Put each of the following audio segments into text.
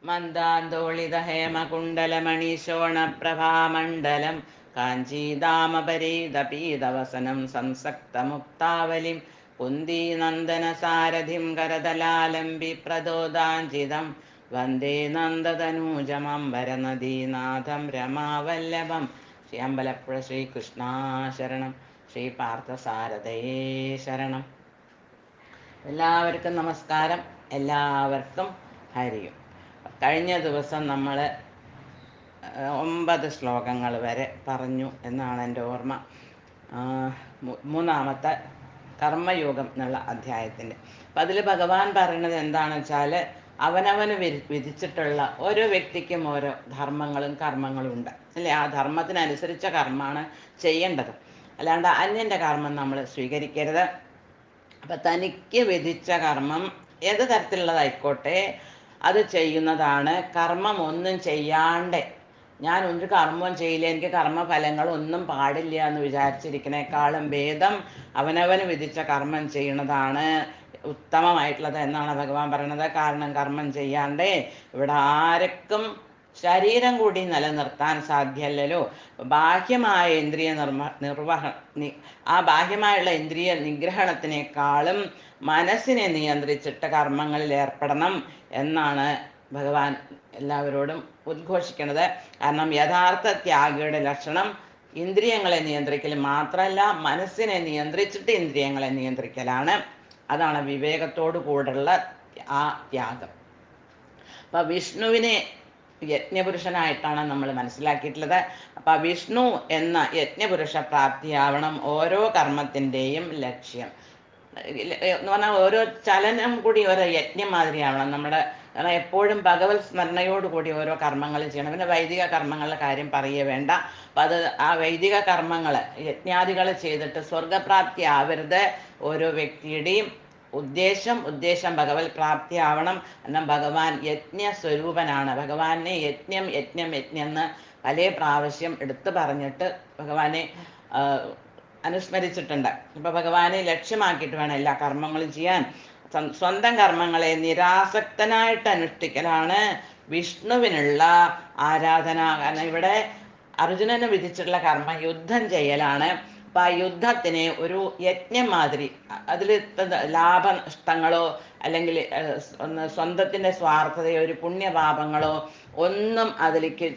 മന്ദാന്തോളിത ഹേമകുണ്ടലമണീശോണപ്രഭാമണ്ഡലം കാഞ്ചീദാമപരീതപീതവസനം സംസക്തമുക്താവലിം കുന്തീനന്ദനസാരഥിം കരതലാലംബി പ്രദോദാഞ്ചിതം വന്ദേ നന്ദതനൂജമംബരനദീനാഥം രമാവല്ലഭം. ശ്രീ അമ്പലപ്പുഴ ശ്രീകൃഷ്ണ ശരണം. ശ്രീ പാർത്ഥസാരഥയേ ശരണം. എല്ലാവർക്കും നമസ്കാരം. എല്ലാവർക്കും ഹരിയും. കഴിഞ്ഞ ദിവസം നമ്മൾ 9 ശ്ലോകങ്ങൾ വരെ പറഞ്ഞു എന്നാണ് എൻ്റെ ഓർമ്മ. മൂന്നാമത്തെ കർമ്മയോഗം എന്നുള്ള അധ്യായത്തിൻ്റെ. അപ്പം അതിൽ ഭഗവാൻ പറയുന്നത് എന്താണെന്ന് വെച്ചാൽ, അവനവന് വിധിച്ചിട്ടുള്ള ഓരോ വ്യക്തിക്കും ഓരോ ധർമ്മങ്ങളും കർമ്മങ്ങളും ഉണ്ട് അല്ലേ. ആ ധർമ്മത്തിനനുസരിച്ച കർമ്മമാണ് ചെയ്യേണ്ടത്, അല്ലാണ്ട് അന്യൻ്റെ കർമ്മം നമ്മൾ സ്വീകരിക്കരുത്. അപ്പം തനിക്ക് വിധിച്ച കർമ്മം ഏത് തരത്തിലുള്ളതായിക്കോട്ടെ അത് ചെയ്യുന്നതാണ്. കർമ്മം ഒന്നും ചെയ്യാണ്ട് ഞാൻ ഒരു കർമ്മവും ചെയ്യില്ല, എനിക്ക് കർമ്മഫലങ്ങളൊന്നും പാടില്ല എന്ന് വിചാരിച്ചിരിക്കണേക്കാളും ഭേദം അവനവന് വിധിച്ച കർമ്മം ചെയ്യുന്നതാണ് ഉത്തമമായിട്ടുള്ളത് എന്നാണ് ഭഗവാൻ പറയണത്. കാരണം കർമ്മം ചെയ്യാണ്ട് ഇവിടെ ആർക്കും ശരീരം കൂടി നിലനിർത്താൻ സാധ്യമല്ലല്ലോ. ബാഹ്യമായ ഇന്ദ്രിയ ആ ബാഹ്യമായുള്ള ഇന്ദ്രിയ നിഗ്രഹണത്തിനേക്കാളും മനസ്സിനെ നിയന്ത്രിച്ചിട്ട് കർമ്മങ്ങളിൽ ഏർപ്പെടണം എന്നാണ് ഭഗവാൻ എല്ലാവരോടും ഉദ്ഘോഷിക്കുന്നത്. കാരണം യഥാർത്ഥ ത്യാഗിയുടെ ലക്ഷണം ഇന്ദ്രിയങ്ങളെ നിയന്ത്രിക്കൽ മാത്രമല്ല, മനസ്സിനെ നിയന്ത്രിച്ചിട്ട് ഇന്ദ്രിയങ്ങളെ നിയന്ത്രിക്കലാണ്. അതാണ് വിവേകത്തോടു കൂടെയുള്ള ആ ത്യാഗം. അപ്പം വിഷ്ണുവിനെ യജ്ഞപുരുഷനായിട്ടാണ് നമ്മൾ മനസ്സിലാക്കിയിട്ടുള്ളത്. അപ്പം വിഷ്ണു എന്ന യജ്ഞപുരുഷ പ്രാപ്തിയാവണം ഓരോ കർമ്മത്തിൻ്റെയും ലക്ഷ്യം എന്ന് പറഞ്ഞാൽ. ഓരോ ചലനം കൂടി ഓരോ യജ്ഞം മാതിരിയാവണം നമ്മുടെ. കാരണം എപ്പോഴും ഭഗവത് സ്മരണയോടുകൂടി ഓരോ കർമ്മങ്ങൾ ചെയ്യണം. പിന്നെ വൈദിക കർമ്മങ്ങളുടെ കാര്യം പറയേ വേണ്ട. അപ്പം അത് ആ വൈദിക കർമ്മങ്ങൾ യജ്ഞാദികൾ ചെയ്തിട്ട് സ്വർഗപ്രാപ്തി ആവരുത് ഓരോ വ്യക്തിയുടെയും ഉദ്ദേശം ഭഗവത് പ്രാപ്തി ആവണം. എന്നാൽ ഭഗവാൻ യജ്ഞസ്വരൂപനാണ്. ഭഗവാനെ യജ്ഞം എന്ന് പല പ്രാവശ്യം എടുത്തു പറഞ്ഞിട്ട് ഭഗവാനെ അനുസ്മരിച്ചിട്ടുണ്ട്. ഇപ്പം ഭഗവാനെ ലക്ഷ്യമാക്കിയിട്ട് വേണം എല്ലാ കർമ്മങ്ങളും ചെയ്യാൻ. സ്വന്തം കർമ്മങ്ങളെ നിരാസക്തനായിട്ട് അനുഷ്ഠിക്കലാണ് വിഷ്ണുവിനുള്ള ആരാധന. കാരണം ഇവിടെ അർജുനന് വിധിച്ചിട്ടുള്ള കർമ്മം യുദ്ധം ചെയ്യലാണ്. അപ്പം ആ യുദ്ധത്തിന് ഒരു യജ്ഞം മാതിരി, അതിൽ ലാഭനഷ്ടങ്ങളോ അല്ലെങ്കിൽ സ്വന്തത്തിൻ്റെ സ്വാർത്ഥതയോ ഒരു പുണ്യപാപങ്ങളോ ഒന്നും അതിലേക്ക്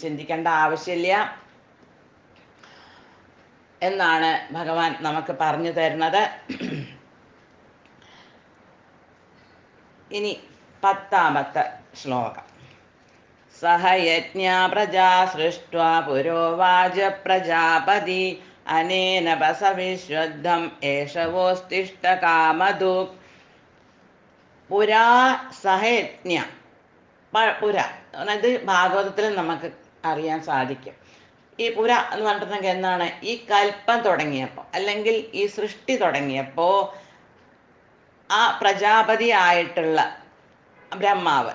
ചിന്തിക്കേണ്ട ആവശ്യമില്ല എന്നാണ് ഭഗവാൻ നമുക്ക് പറഞ്ഞു തരുന്നത്. ഇനി 10ാമത്തെ ശ്ലോകം. സഹയജ്ഞ പ്രജാ സൃഷ്ട്വാ പുരോവാച പ്രജാപതി അനേന ബസവിശ്വദ്ധം ഏഷവോസ്തിഷ്ഠ കാമധു. പുരാ സഹയജ്ഞ. പുര ഇത് ഭാഗവതത്തിൽ നമുക്ക് അറിയാൻ സാധിക്കും. ഈ പുര എന്ന് പറഞ്ഞിട്ടുണ്ടെങ്കിൽ എന്താണ്? ഈ കൽപ്പം തുടങ്ങിയപ്പോൾ അല്ലെങ്കിൽ ഈ സൃഷ്ടി തുടങ്ങിയപ്പോൾ ആ പ്രജാപതി ആയിട്ടുള്ള ബ്രഹ്മാവ്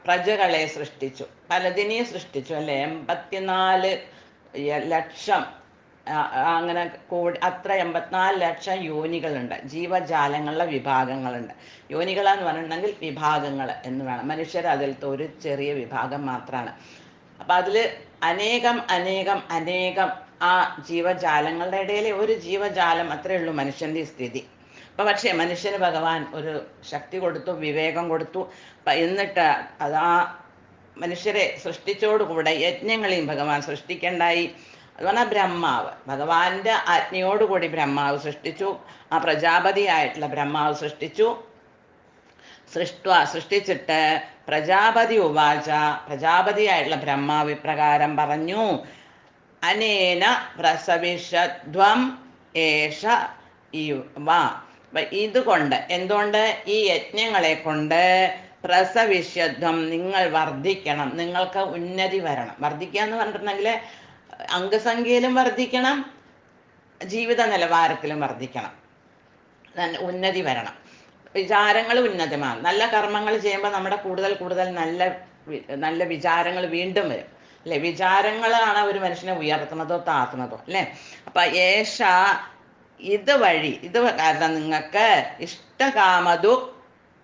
പ്രജകളെ സൃഷ്ടിച്ചു, പലതിനെയും സൃഷ്ടിച്ചു അല്ലെ. 84 ലക്ഷം അങ്ങനെ കൂടി അത്ര 84 ലക്ഷം യോനികളുണ്ട്. ജീവജാലങ്ങളുടെ വിഭാഗങ്ങളുണ്ട്. യോനികളെന്ന് പറഞ്ഞിട്ടുണ്ടെങ്കിൽ വിഭാഗങ്ങൾ എന്ന് വേണം. മനുഷ്യർ അതിലത്തെ ഒരു ചെറിയ വിഭാഗം മാത്രമാണ്. അപ്പം അതിൽ അനേകം ആ ജീവജാലങ്ങളുടെ ഇടയിൽ ഒരു ജീവജാലം അത്രയേ ഉള്ളൂ മനുഷ്യൻ്റെ സ്ഥിതി. അപ്പം പക്ഷേ മനുഷ്യന് ഭഗവാൻ ഒരു ശക്തി കൊടുത്തു, വിവേകം കൊടുത്തു. എന്നിട്ട് അത് ആ മനുഷ്യരെ സൃഷ്ടിച്ചോടുകൂടെ യജ്ഞങ്ങളെയും ഭഗവാൻ സൃഷ്ടിക്കണ്ടായി. അത് പറഞ്ഞാൽ ബ്രഹ്മാവ് ഭഗവാന്റെ ആജ്ഞയോടുകൂടി ബ്രഹ്മാവ് സൃഷ്ടിച്ചു. ആ പ്രജാപതിയായിട്ടുള്ള ബ്രഹ്മാവ് സൃഷ്ടിച്ചിട്ട് പ്രജാപതി ഉവാച, പ്രജാപതിയായിട്ടുള്ള ബ്രഹ്മാവ് ഇപ്രകാരം പറഞ്ഞു. അനേന പ്രസവിഷധ്വം ഏഷ ഇവ. ഇതുകൊണ്ട്, എന്തുകൊണ്ട്? ഈ യജ്ഞങ്ങളെ കൊണ്ട് പ്രസവിഷ്യധ്വം, നിങ്ങൾ വർദ്ധിക്കണം, നിങ്ങൾക്ക് ഉന്നതി വരണം. വർദ്ധിക്കുക എന്ന് പറഞ്ഞിട്ടുണ്ടെങ്കിൽ അംഗസംഖ്യയിലും വർദ്ധിക്കണം, ജീവിത നിലവാരത്തിലും വർദ്ധിക്കണം, ഉന്നതി വരണം. വിചാരങ്ങൾ ഉന്നതമാണ്. നല്ല കർമ്മങ്ങൾ ചെയ്യുമ്പോൾ നമ്മുടെ കൂടുതൽ നല്ല വിചാരങ്ങൾ വീണ്ടും വരും അല്ലെ. വിചാരങ്ങളാണ് ഒരു മനുഷ്യനെ ഉയർത്തുന്നതോ താത്തുന്നതോ അല്ലേ. അപ്പം ഏഷ, ഇത് കാരണം നിങ്ങൾക്ക് ഇഷ്ടകാമതു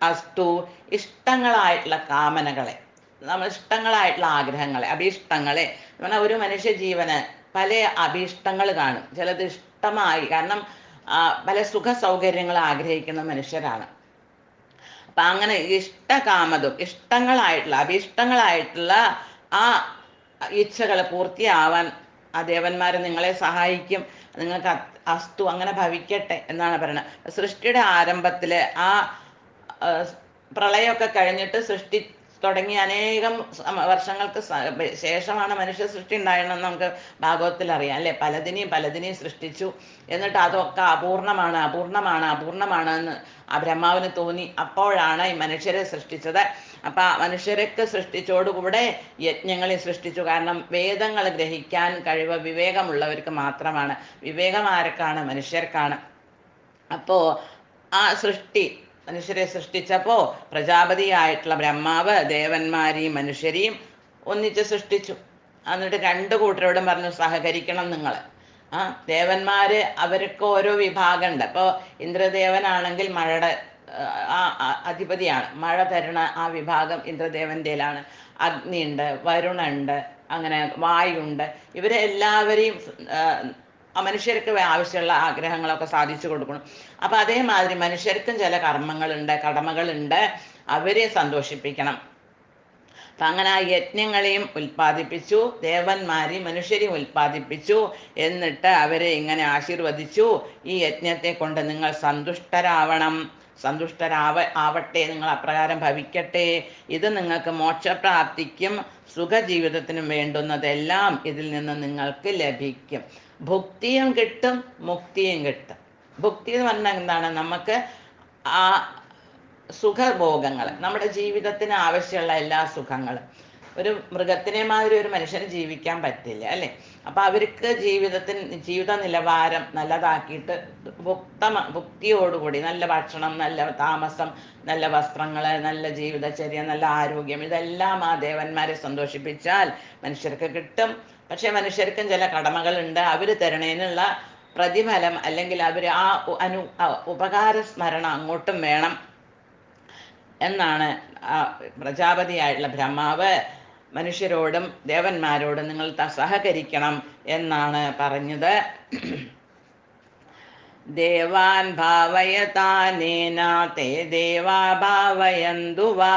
അസ്തു, ഇഷ്ടങ്ങളായിട്ടുള്ള കാമനകളെ, നമ്മൾ ഇഷ്ടങ്ങളായിട്ടുള്ള ആഗ്രഹങ്ങളെ, അഭീഷ്ടങ്ങളെ പറഞ്ഞാൽ ഒരു മനുഷ്യ ജീവന് പല അഭീഷ്ടങ്ങൾ കാണും. ചിലത് ഇഷ്ടമായി, കാരണം പല സുഖ സൗകര്യങ്ങൾ ആഗ്രഹിക്കുന്ന മനുഷ്യരാണ്. അപ്പം അങ്ങനെ ഇഷ്ടകാമതും ഇഷ്ടങ്ങളായിട്ടുള്ള അഭീഷ്ടങ്ങളായിട്ടുള്ള ആ ഇച്ഛകൾ പൂർത്തിയാവാൻ ആ ദേവന്മാർ നിങ്ങളെ സഹായിക്കും. നിങ്ങൾക്ക് അസ്തു അങ്ങനെ ഭവിക്കട്ടെ എന്നാണ് പറയുന്നത്. സൃഷ്ടിയുടെ ആരംഭത്തിൽ ആ പ്രളയമൊക്കെ കഴിഞ്ഞിട്ട് സൃഷ്ടി തുടങ്ങി അനേകം വർഷങ്ങൾക്ക് ശേഷമാണ് മനുഷ്യ സൃഷ്ടി ഉണ്ടായതെന്ന് നമുക്ക് ഭാഗവത്തിൽ അറിയാം അല്ലേ. പലതിനെയും സൃഷ്ടിച്ചു, എന്നിട്ട് അതൊക്കെ അപൂർണമാണ് എന്ന് ആ ബ്രഹ്മാവിന് തോന്നി. അപ്പോഴാണ് ഈ മനുഷ്യരെ സൃഷ്ടിച്ചത്. അപ്പം ആ മനുഷ്യരൊക്കെ സൃഷ്ടിച്ചോടുകൂടെ യജ്ഞങ്ങളെ സൃഷ്ടിച്ചു. കാരണം വേദങ്ങൾ ഗ്രഹിക്കാൻ കഴിവ് വിവേകമുള്ളവർക്ക് മാത്രമാണ്. വിവേകം ആർക്കാണ്? മനുഷ്യർക്കാണ്. അപ്പോൾ ആ മനുഷ്യരെ സൃഷ്ടിച്ചപ്പോൾ പ്രജാപതിയായിട്ടുള്ള ബ്രഹ്മാവ് ദേവന്മാരെയും മനുഷ്യരെയും ഒന്നിച്ച് സൃഷ്ടിച്ചു. എന്നിട്ട് രണ്ട് കൂട്ടരോടും പറഞ്ഞു, സഹകരിക്കണം നിങ്ങൾ. ദേവന്മാര് അവർക്ക് ഓരോ വിഭാഗമുണ്ട്. അപ്പോൾ ഇന്ദ്രദേവനാണെങ്കിൽ മഴയുടെ അധിപതിയാണ്. മഴ തരുന്ന ആ വിഭാഗം ഇന്ദ്രദേവൻ്റെയിലാണ്. അഗ്നിയുണ്ട്, വരുണുണ്ട്, അങ്ങനെ വായുണ്ട്. ഇവരെ എല്ലാവരെയും മനുഷ്യർക്ക് ആവശ്യമുള്ള ആഗ്രഹങ്ങളൊക്കെ സാധിച്ചു കൊടുക്കണം. അപ്പം അതേമാതിരി മനുഷ്യർക്കും ചില കർമ്മങ്ങളുണ്ട്, കടമകളുണ്ട്. അവരെ സന്തോഷിപ്പിക്കണം. അപ്പം അങ്ങനെ ആ യജ്ഞങ്ങളെയും ഉൽപ്പാദിപ്പിച്ചു, ദേവന്മാരെയും മനുഷ്യരെയും ഉൽപ്പാദിപ്പിച്ചു. എന്നിട്ട് അവരെ ഇങ്ങനെ ആശീർവദിച്ചു, ഈ യജ്ഞത്തെ കൊണ്ട് നിങ്ങൾ ആവട്ടെ, നിങ്ങൾ അപ്രകാരം ഭവിക്കട്ടെ. ഇത് നിങ്ങൾക്ക് മോക്ഷപ്രാപ്തിക്കും സുഖജീവിതത്തിനും വേണ്ടുന്നതെല്ലാം ഇതിൽ നിന്ന് നിങ്ങൾക്ക് ലഭിക്കും. ഭുക്തിയും കിട്ടും, മുക്തിയും കിട്ടും. ഭുക്തി എന്ന് പറഞ്ഞാൽ എന്താണ്? നമുക്ക് ആ സുഖഭോഗങ്ങൾ, നമ്മുടെ ജീവിതത്തിന് ആവശ്യമുള്ള എല്ലാ സുഖങ്ങളും. ഒരു മൃഗത്തിനെ മാതിരി ഒരു മനുഷ്യന് ജീവിക്കാൻ പറ്റില്ല അല്ലേ. അപ്പം അവർക്ക് ജീവിത നിലവാരം നല്ലതാക്കിയിട്ട് ഭുക്തിയോടുകൂടി നല്ല ഭക്ഷണം, നല്ല താമസം, നല്ല വസ്ത്രങ്ങൾ, നല്ല ജീവിതചര്യ, നല്ല ആരോഗ്യം, ഇതെല്ലാം ആ ദേവന്മാരെ സന്തോഷിപ്പിച്ചാൽ മനുഷ്യർക്ക് കിട്ടും. പക്ഷെ മനുഷ്യർക്കും ചില കടമകളുണ്ട്. അവർ തരണേനുള്ള പ്രതിഫലം അല്ലെങ്കിൽ അവർ ആ ഉപകാര സ്മരണ അങ്ങോട്ടും വേണം എന്നാണ് പ്രജാപതിയായിട്ടുള്ള ബ്രഹ്മാവ് മനുഷ്യരോടും ദേവന്മാരോടും നിങ്ങൾ സഹകരിക്കണം എന്നാണ് പറഞ്ഞത്. ദേവാൻ ഭാവയതാനേന തേ ദേവാ ഭാവയന്തു വാ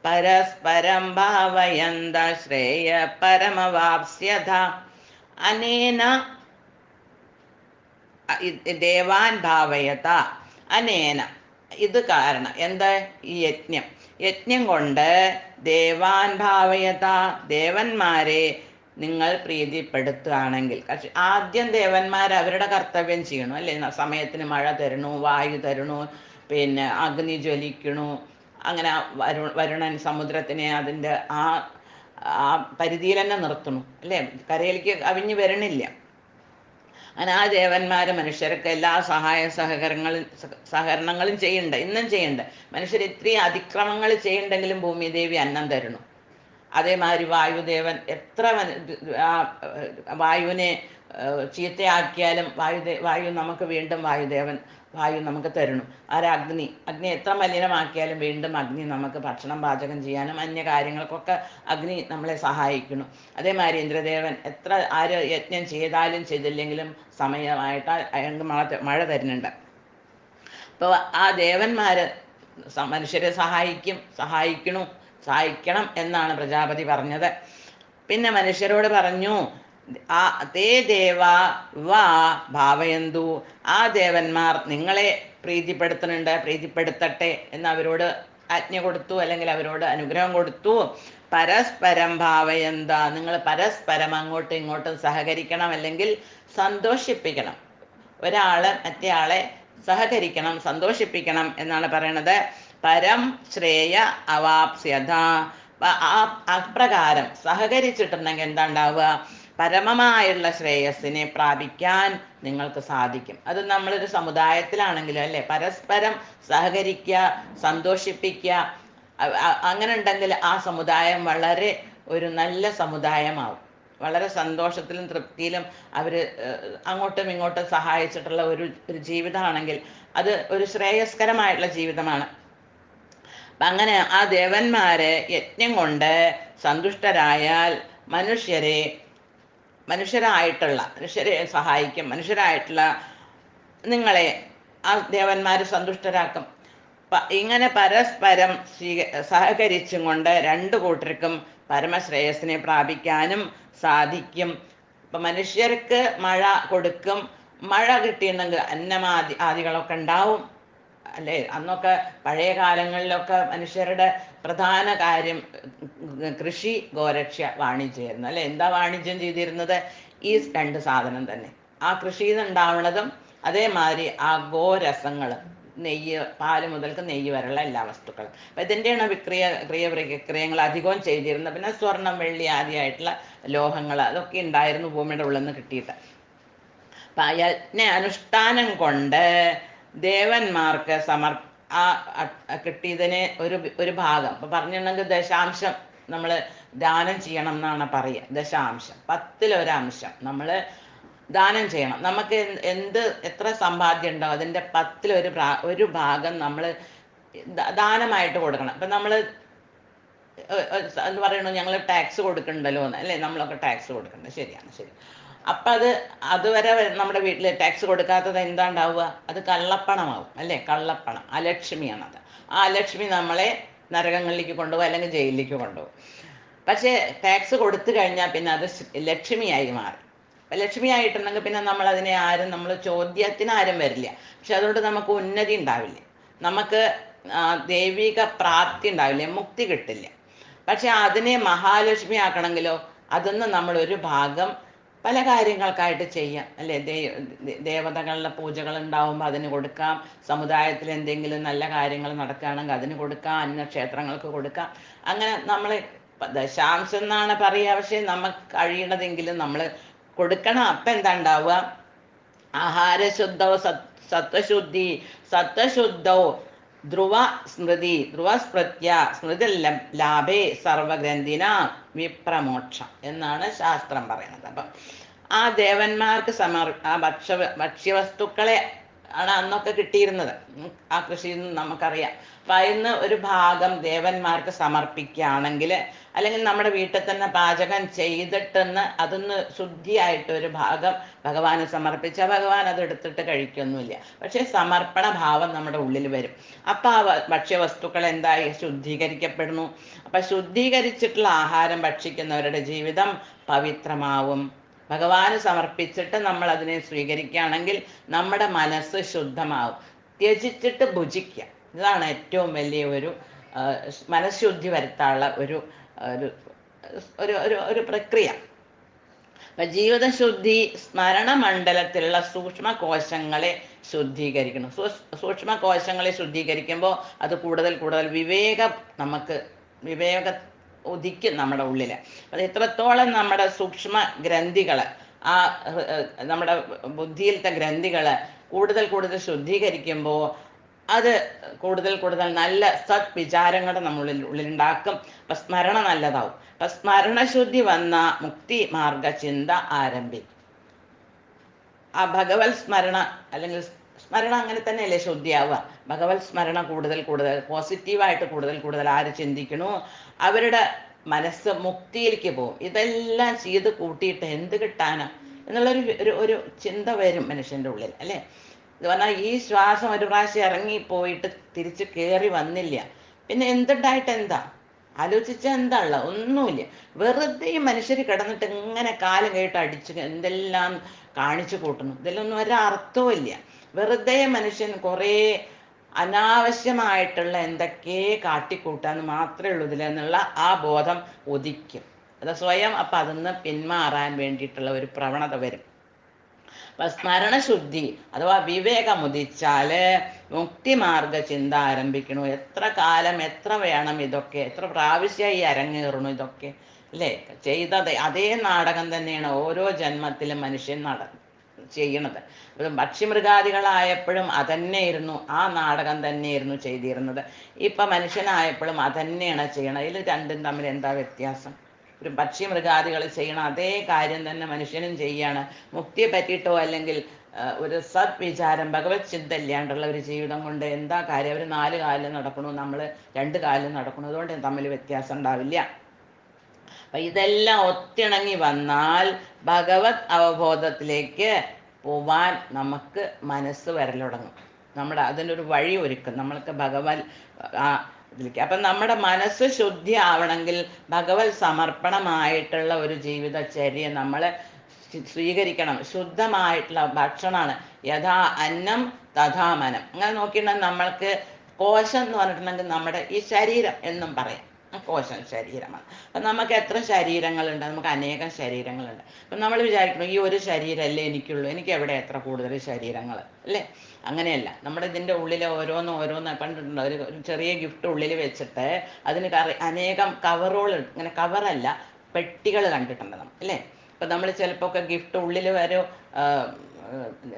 പരസ്പരം ഭാവയന്ത ശ്രേയ പരമവാപ്സ്യത. അനേന ദേവാൻ ഭാവയത, അനേന ഇത് കാരണം എന്താ? ഈ യജ്ഞം കൊണ്ട് ദേവാൻ ഭാവയത, ദേവന്മാരെ നിങ്ങൾ പ്രീതിപ്പെടുത്തുകയാണെങ്കിൽ. ആദ്യം ദേവന്മാർ അവരുടെ കർത്തവ്യം ചെയ്യണു അല്ലേ. സമയത്തിന് മഴ തരണു, വായു തരണു, പിന്നെ അഗ്നി ജ്വലിക്കണു, അങ്ങനെ വരുണൻ സമുദ്രത്തിനെ അതിൻ്റെ ആ പരിധിയിൽ തന്നെ നിർത്തണു അല്ലേ. കരയിലേക്ക് അവിഞ്ഞ് വരണില്ല. അങ്ങനെ ആ ദേവന്മാർ മനുഷ്യർക്ക് എല്ലാ സഹകരണങ്ങളും ചെയ്യുന്നുണ്ട്, ഇന്നും ചെയ്യുന്നുണ്ട്. മനുഷ്യർ ഇത്രയും അതിക്രമങ്ങൾ ചെയ്യുന്നുണ്ടെങ്കിലും ഭൂമിദേവി അന്നം തരുന്നു. അതേമാതിരി വായുദേവൻ എത്ര വായുവിനെ ചീത്തയാക്കിയാലും വായു നമുക്ക് വീണ്ടും വായു നമുക്ക് തരുന്നു. അഗ്നി എത്ര മലിനമാക്കിയാലും വീണ്ടും അഗ്നി നമുക്ക് ഭക്ഷണം പാചകം ചെയ്യാനും അന്യ കാര്യങ്ങൾക്കൊക്കെ അഗ്നി നമ്മളെ സഹായിക്കുന്നു. അതേമാതിരി ഇന്ദ്രദേവൻ എത്ര ആര് യജ്ഞം ചെയ്താലും ചെയ്തില്ലെങ്കിലും സമയമായിട്ട് അയാൾക്ക് മഴ അപ്പോൾ ആ ദേവന്മാർ മനുഷ്യരെ സഹായിക്കണം എന്നാണ് പ്രജാപതി പറഞ്ഞത്. പിന്നെ മനുഷ്യരോട് പറഞ്ഞു, തേ ദേവാ വാ ഭാവയന്തു, ആ ദേവന്മാർ നിങ്ങളെ പ്രീതിപ്പെടുത്തട്ടെ എന്ന് അവരോട് ആജ്ഞ കൊടുത്തു, അല്ലെങ്കിൽ അവരോട് അനുഗ്രഹം കൊടുത്തു. പരസ്പരം ഭാവയന്ത, നിങ്ങൾ പരസ്പരം അങ്ങോട്ടും ഇങ്ങോട്ടും സഹകരിക്കണം, അല്ലെങ്കിൽ സന്തോഷിപ്പിക്കണം. ഒരാള് മറ്റേയാളെ സഹകരിക്കണം, സന്തോഷിപ്പിക്കണം എന്നാണ് പറയണത്. പരം ശ്രേയ അവാപ്സ്യത, അപ്രകാരം സഹകരിച്ചിട്ടുണ്ടെങ്കിൽ എന്താ ഉണ്ടാവുക? പരമമായുള്ള ശ്രേയസ്സിനെ പ്രാപിക്കാൻ നിങ്ങൾക്ക് സാധിക്കും. അത് നമ്മളൊരു സമുദായത്തിലാണെങ്കിലും അല്ലേ, പരസ്പരം സഹകരിക്കുക, സന്തോഷിപ്പിക്കുക, അങ്ങനെ ഉണ്ടെങ്കിൽ ആ സമുദായം വളരെ ഒരു നല്ല സമുദായമാവും. വളരെ സന്തോഷത്തിലും തൃപ്തിയിലും അവർ അങ്ങോട്ടും ഇങ്ങോട്ടും സഹായിച്ചിട്ടുള്ള ഒരു ജീവിതമാണെങ്കിൽ അത് ഒരു ശ്രേയസ്കരമായിട്ടുള്ള ജീവിതമാണ്. അപ്പം അങ്ങനെ ആ ദേവന്മാര് യജ്ഞം കൊണ്ട് സന്തുഷ്ടരായാൽ മനുഷ്യരെ സഹായിക്കും. മനുഷ്യരായിട്ടുള്ള നിങ്ങളെ ആ ദേവന്മാർ സന്തുഷ്ടരാക്കും. ഇങ്ങനെ പരസ്പരം സഹകരിച്ചും കൊണ്ട് രണ്ടു കൂട്ടർക്കും പരമശ്രേയസിനെ പ്രാപിക്കാനും സാധിക്കും. ഇപ്പം മനുഷ്യർക്ക് മഴ കൊടുക്കും. മഴ കിട്ടിയിട്ടുണ്ടെങ്കിൽ ആദികളൊക്കെ ഉണ്ടാവും അല്ലേ. അന്നൊക്കെ പഴയ കാലങ്ങളിലൊക്കെ മനുഷ്യരുടെ പ്രധാന കാര്യം കൃഷി, ഗോരക്ഷ, വാണിജ്യമായിരുന്നു അല്ലെ. എന്താ വാണിജ്യം ചെയ്തിരുന്നത്? ഈ രണ്ട് സാധനം തന്നെ. ആ കൃഷിയിൽ നിന്നുണ്ടാവുന്നതും അതേമാതിരി ആ ഗോരസങ്ങൾ, നെയ്യ്, പാല് മുതൽക്ക് നെയ്യ് വരെയുള്ള എല്ലാ വസ്തുക്കളും. അപ്പം ഇതിൻ്റെയാണ് വിക്രയങ്ങൾ അധികവും ചെയ്തിരുന്നത്. പിന്നെ സ്വർണം, വെള്ളി ആദ്യമായിട്ടുള്ള ലോഹങ്ങൾ അതൊക്കെ ഉണ്ടായിരുന്നു ഭൂമിയുടെ ഉള്ളിൽ നിന്ന് കിട്ടിയിട്ട്. അപ്പം യജ്ഞ അനുഷ്ഠാനം കൊണ്ട് ദേവന്മാർക്ക് കിട്ടിയതിന് ഒരു ഭാഗം ഇപ്പം പറഞ്ഞിട്ടുണ്ടെങ്കിൽ ദശാംശം നമ്മൾ ദാനം ചെയ്യണം എന്നാണ് പറയുക. ദശാംശം, 10% നമ്മൾ ദാനം ചെയ്യണം. നമുക്ക് എത്ര സമ്പാദ്യം ഉണ്ടോ അതിൻ്റെ 10% ഭാഗം നമ്മൾ ദാനമായിട്ട് കൊടുക്കണം. അപ്പം നമ്മൾ എന്ന് പറയണു ഞങ്ങൾ ടാക്സ് കൊടുക്കണ്ടല്ലോ എന്ന് അല്ലേ. നമ്മളൊക്കെ ടാക്സ് കൊടുക്കണ്ട, ശരിയാണ്, ശരി. അപ്പം അതുവരെ നമ്മുടെ വീട്ടിൽ ടാക്സ് കൊടുക്കാത്തത് എന്താ ഉണ്ടാവുക? അത് കള്ളപ്പണമാവും അല്ലേ. കള്ളപ്പണം അലക്ഷ്മിയാണത്. ആ അലക്ഷ്മി നമ്മളെ നരകങ്ങളിലേക്ക് കൊണ്ടുപോകും അല്ലെങ്കിൽ ജയിലിലേക്ക് കൊണ്ടുപോകും. പക്ഷേ ടാക്സ് കൊടുത്തു കഴിഞ്ഞാൽ പിന്നെ അത് ലക്ഷ്മിയായി മാറി. ലക്ഷ്മി ആയിട്ടുണ്ടെങ്കിൽ പിന്നെ നമ്മൾ ചോദ്യത്തിന് ആരും വരില്ല. പക്ഷെ അതുകൊണ്ട് നമുക്ക് ഉന്നതി ഉണ്ടാവില്ല, നമുക്ക് ദൈവിക പ്രാപ്തി ഉണ്ടാവില്ല, മുക്തി കിട്ടില്ല. പക്ഷെ അതിനെ മഹാലക്ഷ്മി ആക്കണമെങ്കിലോ അതിന്ന് നമ്മൾ ഒരു ഭാഗം പല കാര്യങ്ങൾക്കായിട്ട് ചെയ്യാം അല്ലേ. ദേവതകളുടെ പൂജകൾ ഉണ്ടാവുമ്പോൾ അതിന് കൊടുക്കാം. സമുദായത്തിൽ എന്തെങ്കിലും നല്ല കാര്യങ്ങൾ നടക്കുകയാണെങ്കിൽ അതിന് കൊടുക്കാം. അന്യക്ഷേത്രങ്ങൾക്ക് കൊടുക്കാം. അങ്ങനെ നമ്മൾ ദശാംശം എന്നാണ് പറയുക. പക്ഷെ നമുക്ക് കഴിയണതെങ്കിലും നമ്മൾ കൊടുക്കണം. അപ്പം എന്താ ഉണ്ടാവുക? ആഹാരശുദ്ധോ സത്വശുദ്ധോ ധ്രുവസ്മൃത്യ സ്മൃതി ലാഭേ സർവഗ്രന്ഥിന വിപ്രമോക്ഷം എന്നാണ് ശാസ്ത്രം പറയുന്നത്. അപ്പം ആ ദേവന്മാർക്ക് ആ ഭക്ഷ്യവസ്തുക്കളെ ആണ് അന്നൊക്കെ കിട്ടിയിരുന്നത്. ആ കൃഷിയിൽ നിന്ന് നമുക്കറിയാം. അപ്പം അതിന് ഒരു ഭാഗം ദേവന്മാർക്ക് സമർപ്പിക്കുകയാണെങ്കിൽ, അല്ലെങ്കിൽ നമ്മുടെ വീട്ടിൽ തന്നെ പാചകം ചെയ്തിട്ടെന്ന് അതൊന്ന് ശുദ്ധിയായിട്ടൊരു ഭാഗം ഭഗവാന് സമർപ്പിച്ചാൽ ഭഗവാൻ അത് എടുത്തിട്ട് കഴിക്കൊന്നുമില്ല. പക്ഷേ സമർപ്പണ ഭാവം നമ്മുടെ ഉള്ളിൽ വരും. അപ്പം ആ ഭക്ഷ്യവസ്തുക്കൾ എന്തായി? ശുദ്ധീകരിക്കപ്പെടുന്നു. അപ്പം ശുദ്ധീകരിച്ചിട്ടുള്ള ആഹാരം ഭക്ഷിക്കുന്നവരുടെ ജീവിതം പവിത്രമാവും. ഭഗവാന് സമർപ്പിച്ചിട്ട് നമ്മൾ അതിനെ സ്വീകരിക്കുകയാണെങ്കിൽ നമ്മുടെ മനസ്സ് ശുദ്ധമാവും. ത്യജിച്ചിട്ട് ഭുജിക്കുക, ഇതാണ് ഏറ്റവും വലിയ ഒരു മനഃശുദ്ധി വരുത്താനുള്ള ഒരു പ്രക്രിയ. അപ്പം ജീവിതശുദ്ധി സ്മരണമണ്ഡലത്തിലുള്ള സൂക്ഷ്മകോശങ്ങളെ ശുദ്ധീകരിക്കണം. സൂക്ഷ്മകോശങ്ങളെ ശുദ്ധീകരിക്കുമ്പോൾ അത് കൂടുതൽ വിവേക ഉദിക്കും നമ്മുടെ ഉള്ളിൽ. അത് എത്രത്തോളം നമ്മുടെ സൂക്ഷ്മ ഗ്രന്ഥികൾ, നമ്മുടെ ബുദ്ധിയിലത്തെ ഗ്രന്ഥികൾ കൂടുതൽ ശുദ്ധീകരിക്കുമ്പോൾ അത് കൂടുതൽ നല്ല സത്വിചാരങ്ങളുടെ ഉള്ളിലുണ്ടാക്കും. അപ്പം സ്മരണ നല്ലതാവും. അപ്പം സ്മരണശുദ്ധി വന്ന മുക്തി മാർഗ ചിന്ത ആരംഭിക്കും. ആ ഭഗവത് സ്മരണ അല്ലെങ്കിൽ സ്മരണ അങ്ങനെ തന്നെയല്ലേ ശുദ്ധിയാവുക. ഭഗവത് സ്മരണ കൂടുതൽ പോസിറ്റീവായിട്ട് കൂടുതൽ ആര് ചിന്തിക്കണോ അവരുടെ മനസ്സ് മുക്തിയിലേക്ക് പോകും. ഇതെല്ലാം ചെയ്ത് കൂട്ടിയിട്ട് എന്ത് കിട്ടാനാ എന്നുള്ളൊരു ചിന്ത വരും മനുഷ്യൻ്റെ ഉള്ളിൽ അല്ലേ. ഇത് പറഞ്ഞാൽ ഈ ശ്വാസം ഒരു പ്രാവശ്യം ഇറങ്ങിപ്പോയിട്ട് തിരിച്ച് കയറി വന്നില്ല, പിന്നെ എന്തുണ്ടായിട്ട് എന്താ? ആലോചിച്ചാൽ എന്താ ഉള്ളത്? ഒന്നുമില്ല. വെറുതെ ഈ മനുഷ്യർ കിടന്നിട്ട് ഇങ്ങനെ കാലം കേട്ട് അടിച്ച് എന്തെല്ലാം കാണിച്ചു കൂട്ടുന്നു. ഇതിലൊന്നും ഒരർത്ഥവും ഇല്ല. വെറുതെ മനുഷ്യൻ കുറേ അനാവശ്യമായിട്ടുള്ള എന്തൊക്കെ കാട്ടിക്കൂട്ടാന്ന് മാത്രമേ ഉള്ളൂ ഇതിലെന്നുള്ള ആ ബോധം ഉദിക്കും. അത് സ്വയം അപ്പം അതിന്ന് പിന്മാറാൻ വേണ്ടിയിട്ടുള്ള ഒരു പ്രവണത വരും. അപ്പം സ്മരണശുദ്ധി അഥവാ വിവേകമുദിച്ചാൽ മുക്തിമാർഗ ചിന്ത ആരംഭിക്കണു. എത്ര കാലം എത്ര വേണം ഇതൊക്കെ, എത്ര പ്രാവശ്യമായി അരങ്ങേറണു ഇതൊക്കെ അല്ലേ. ചെയ്തത് അതേ നാടകം തന്നെയാണ് ഓരോ ജന്മത്തിലും മനുഷ്യൻ ചെയ്യണത്. പക്ഷിമൃഗാദികളായപ്പോഴും അതന്നെയായിരുന്നു, ആ നാടകം തന്നെയായിരുന്നു ചെയ്തിരുന്നത്. ഇപ്പം മനുഷ്യനായപ്പോഴും അതന്നെയാണ് ചെയ്യണത്. ഇതിൽ രണ്ടും തമ്മിൽ എന്താ വ്യത്യാസം? ഒരു പക്ഷി മൃഗാദികൾ ചെയ്യണം അതേ കാര്യം തന്നെ മനുഷ്യനും ചെയ്യാണ്. മുക്തിയെ പറ്റിയിട്ടോ അല്ലെങ്കിൽ ഒരു സദ്വിചാരം, ഭഗവത് ചിന്ത ഇല്ലാണ്ടുള്ള ഒരു ജീവിതം കൊണ്ട് എന്താ കാര്യം? അവർ 4 കാലിൽ നടക്കണു, നമ്മൾ 2 കാലിൽ നടക്കണു, അതുകൊണ്ട് തമ്മിൽ വ്യത്യാസം ഉണ്ടാവില്ല. അപ്പം ഇതെല്ലാം ഒത്തിണങ്ങി വന്നാൽ ഭഗവത് അവബോധത്തിലേക്ക് പോവാൻ നമുക്ക് മനസ്സ് വരലുടങ്ങും. നമ്മുടെ അതിനൊരു വഴി ഒരുക്കും നമ്മൾക്ക് ഭഗവത് ഇതിലേക്ക്. അപ്പം നമ്മുടെ മനസ്സ് ശുദ്ധി ആവണമെങ്കിൽ ഭഗവത് സമർപ്പണമായിട്ടുള്ള ഒരു ജീവിതചര്യ നമ്മൾ സ്വീകരിക്കണം. ശുദ്ധമായിട്ടുള്ള ഭക്ഷണമാണ്. യഥാ അന്നം തഥാ മനം. അങ്ങനെ നോക്കിയിട്ടുണ്ടെങ്കിൽ നമ്മൾക്ക് കോശം എന്ന് പറഞ്ഞിട്ടുണ്ടെങ്കിൽ നമ്മുടെ ഈ ശരീരം എന്നും പറയാം. കോശം ശരീരമാണ്. അപ്പം നമുക്ക് എത്ര ശരീരങ്ങളുണ്ട്? നമുക്ക് അനേകം ശരീരങ്ങളുണ്ട്. അപ്പം നമ്മൾ വിചാരിക്കണം ഈ ഒരു ശരീരമല്ലേ എനിക്കുള്ളൂ, എനിക്ക് എവിടെ എത്ര കൂടുതൽ ശരീരങ്ങൾ അല്ലേ? അങ്ങനെയല്ല. നമ്മുടെ ഇതിൻ്റെ ഉള്ളിൽ ഓരോന്ന് കണ്ടിട്ടുണ്ട്. ഒരു ചെറിയ ഗിഫ്റ്റ് ഉള്ളിൽ വെച്ചിട്ട് അതിന് അനേകം കവറുകൾ, ഇങ്ങനെ കവറല്ല പെട്ടികൾ കണ്ടിട്ടുണ്ട് നമ്മൾ അല്ലേ? അപ്പം നമ്മൾ ചിലപ്പോൾ ഒക്കെ ഗിഫ്റ്റ് ഉള്ളിൽ വരും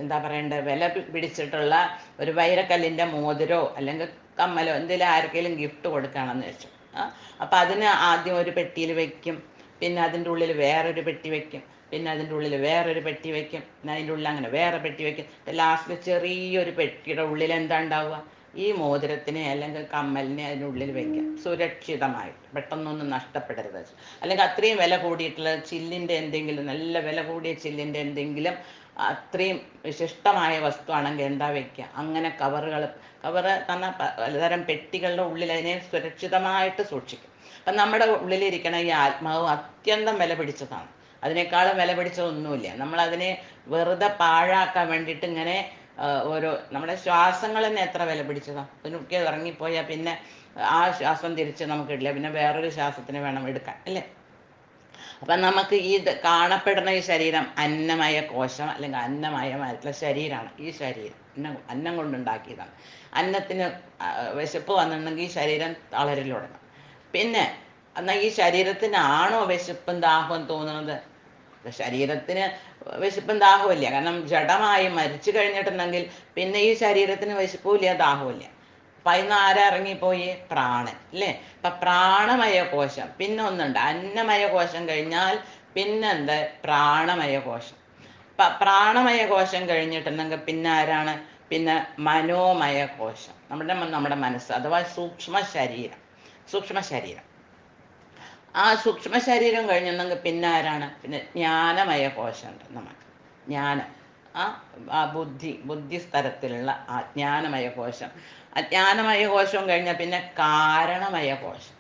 എന്താ പറയണ്ടത്, വില പിടിച്ചിട്ടുള്ള ഒരു വൈരക്കല്ലിൻ്റെ മോതിരോ അല്ലെങ്കിൽ കമ്മലോ എന്തെങ്കിലും ആർക്കെങ്കിലും ഗിഫ്റ്റ് കൊടുക്കുകയാണെന്ന് വെച്ചു. അപ്പം അതിന് ആദ്യം ഒരു പെട്ടിയിൽ വെക്കും, പിന്നെ അതിൻ്റെ ഉള്ളിൽ വേറൊരു പെട്ടി വെക്കും, പിന്നെ അതിൻ്റെ ഉള്ളിൽ വേറൊരു പെട്ടി വെക്കും, പിന്നെ അതിൻ്റെ ഉള്ളിൽ അങ്ങനെ വേറെ പെട്ടി വെക്കും. ലാസ്റ്റിൽ ചെറിയൊരു പെട്ടിയുടെ ഉള്ളിൽ എന്താ ഉണ്ടാവുക? ഈ മോതിരത്തിനെ അല്ലെങ്കിൽ കമ്മലിനെ അതിനുള്ളിൽ വെക്കാം, സുരക്ഷിതമായിട്ട്, പെട്ടെന്നൊന്നും നഷ്ടപ്പെടരുത്. അല്ലെങ്കിൽ അത്രയും വില കൂടിയിട്ടുള്ള ചില്ലിൻ്റെ എന്തെങ്കിലും, നല്ല വില കൂടിയ ചില്ലിൻ്റെ എന്തെങ്കിലും അത്രയും വിശിഷ്ടമായ വസ്തുവാണെങ്കിൽ എന്താ വെക്കുക? അങ്ങനെ കവറ് തന്നെ പലതരം പെട്ടികളുടെ ഉള്ളിൽ അതിനെ സുരക്ഷിതമായിട്ട് സൂക്ഷിക്കും. അപ്പം നമ്മുടെ ഉള്ളിലിരിക്കണ ഈ ആത്മാവ് അത്യന്തം വില പിടിച്ചതാണ്. അതിനേക്കാളും വില പിടിച്ചതൊന്നുമില്ല. നമ്മളതിനെ വെറുതെ പാഴാക്കാൻ വേണ്ടിയിട്ട് ഇങ്ങനെ ഓരോ നമ്മുടെ ശ്വാസങ്ങൾ തന്നെ എത്ര വില പിടിച്ചതാണ്. അതിനൊക്കെ ഇറങ്ങിപ്പോയാൽ പിന്നെ ആ ശ്വാസം തിരിച്ച് നമുക്കിടില്ല, പിന്നെ വേറൊരു ശ്വാസത്തിന് വേണം എടുക്കാൻ അല്ലേ? അപ്പം നമുക്ക് ഈ കാണപ്പെടുന്ന ഈ ശരീരം അന്നമയ കോശം അല്ലെങ്കിൽ അന്നമയമായിട്ടുള്ള ശരീരമാണ്. ഈ ശരീരം അന്നം കൊണ്ടുണ്ടാക്കിയതാണ്. അന്നത്തിന് വിശപ്പ് വന്നിട്ടുണ്ടെങ്കിൽ ഈ ശരീരം തളരിൽ തുടങ്ങും. പിന്നെ എന്നാൽ ഈ ശരീരത്തിനാണോ വിശപ്പും ദാഹവും തോന്നുന്നത്? ശരീരത്തിന് വിശപ്പും ദാഹവും ഇല്ല. കാരണം ജഡമായി മരിച്ചു കഴിഞ്ഞിട്ടുണ്ടെങ്കിൽ പിന്നെ ഈ ശരീരത്തിന് വിശപ്പും ഇല്ല, ദാഹവും ഇല്ല. അപ്പം അതിന് ആരാ ഇറങ്ങിപ്പോയി? പ്രാണൻ അല്ലേ? അപ്പം പ്രാണമയ കോശം. പിന്നെ ഒന്നുണ്ട്, അന്നമയ കോശം കഴിഞ്ഞാൽ പിന്നെന്ത്? പ്രാണമയ കോശം. അപ്പം പ്രാണമയ കോശം കഴിഞ്ഞിട്ടുണ്ടെങ്കിൽ പിന്നെ ആരാണ്? പിന്നെ മനോമയ കോശം, നമ്മുടെ മനസ്സ് അഥവാ സൂക്ഷ്മ ശരീരം. ആ സൂക്ഷ്മ ശരീരം കഴിഞ്ഞിട്ടുണ്ടെങ്കിൽ പിന്നെ ആരാണ്? പിന്നെ ജ്ഞാനമയ കോശമുണ്ട് നമുക്ക്. ജ്ഞാനം, ആ ബുദ്ധി സ്ഥലത്തിലുള്ള ആ ജ്ഞാനമയ കോശം. അജ്ഞാനമയ കോശവും കഴിഞ്ഞാൽ പിന്നെ കാരണമയ കോശം.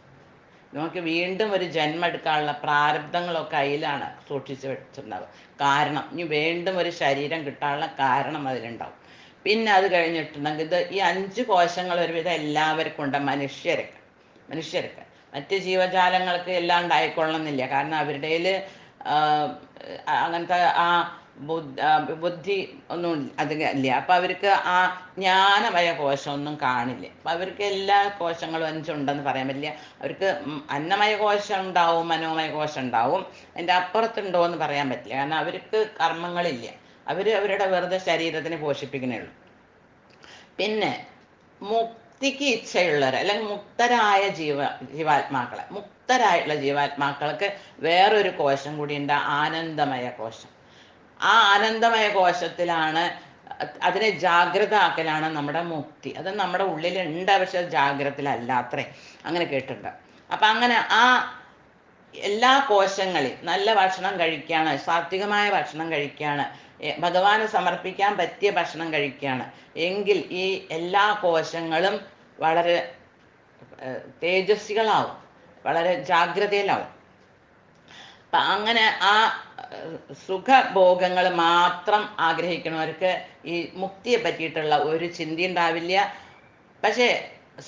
നമുക്ക് വീണ്ടും ഒരു ജന്മം എടുക്കാനുള്ള പ്രാരബ്ധങ്ങളൊക്കെ അതിലാണ് സൂക്ഷിച്ച് വെച്ചിട്ടുണ്ടാവും. കാരണം ഇനി വീണ്ടും ഒരു ശരീരം കിട്ടാനുള്ള കാരണം അതിലുണ്ടാവും. പിന്നെ അത് കഴിഞ്ഞിട്ടുണ്ടെങ്കിൽ ഇത് ഈ 5 കോശങ്ങൾ ഒരുവിധം എല്ലാവർക്കും ഉണ്ട്. മനുഷ്യർക്ക് മറ്റ് ജീവജാലങ്ങൾക്ക് എല്ലാം ഉണ്ടായിക്കൊള്ളണമെന്നില്ല. കാരണം അവരുടെ അങ്ങനത്തെ ആ ബുദ്ധി ഒന്നും അധികം ഇല്ല. അപ്പം അവർക്ക് ആ ജ്ഞാനമയ കോശം ഒന്നും കാണില്ല. അപ്പം അവർക്ക് എല്ലാ കോശങ്ങളും 5 ഉണ്ടെന്ന് പറയാൻ പറ്റില്ല. അവർക്ക് അന്നമയ കോശം ഉണ്ടാവും, മനോമയ കോശം ഉണ്ടാവും. അതിൻ്റെ അപ്പുറത്തുണ്ടോ എന്ന് പറയാൻ പറ്റില്ല. കാരണം അവർക്ക് കർമ്മങ്ങളില്ല. അവരുടെ വെറുതെ ശരീരത്തിന് പോഷിപ്പിക്കുന്നേ ഉള്ളൂ. പിന്നെ മുക്തിക്ക് ഇച്ഛയുള്ളവർ അല്ലെങ്കിൽ മുക്തരായിട്ടുള്ള ജീവാത്മാക്കൾക്ക് വേറൊരു കോശം കൂടിയുണ്ട്, ആനന്ദമയ കോശം. ആ ആനന്ദമയ കോശത്തിലാണ്, അതിനെ ജാഗ്രത ആക്കലാണ് നമ്മുടെ മുക്തി. അത് നമ്മുടെ ഉള്ളിലുണ്ട്, പക്ഷെ ജാഗ്രതയിലല്ല അത്രേ, അങ്ങനെ കേട്ടിട്ടുണ്ട്. അപ്പം അങ്ങനെ ആ എല്ലാ കോശങ്ങളിൽ നല്ല ഭക്ഷണം കഴിക്കുകയാണ്, സാത്വികമായ ഭക്ഷണം കഴിക്കുകയാണ്, ഭഗവാന് സമർപ്പിക്കാൻ പറ്റിയ ഭക്ഷണം കഴിക്കുകയാണ് എങ്കിൽ ഈ എല്ലാ കോശങ്ങളും വളരെ തേജസ്വികളാവും, വളരെ ജാഗ്രതയിലാവും. അപ്പം അങ്ങനെ ആ സുഖഭോഗങ്ങൾ മാത്രം ആഗ്രഹിക്കുന്നവർക്ക് ഈ മുക്തിയെ പറ്റിയിട്ടുള്ള ഒരു ചിന്ത ഉണ്ടാവില്ല. പക്ഷേ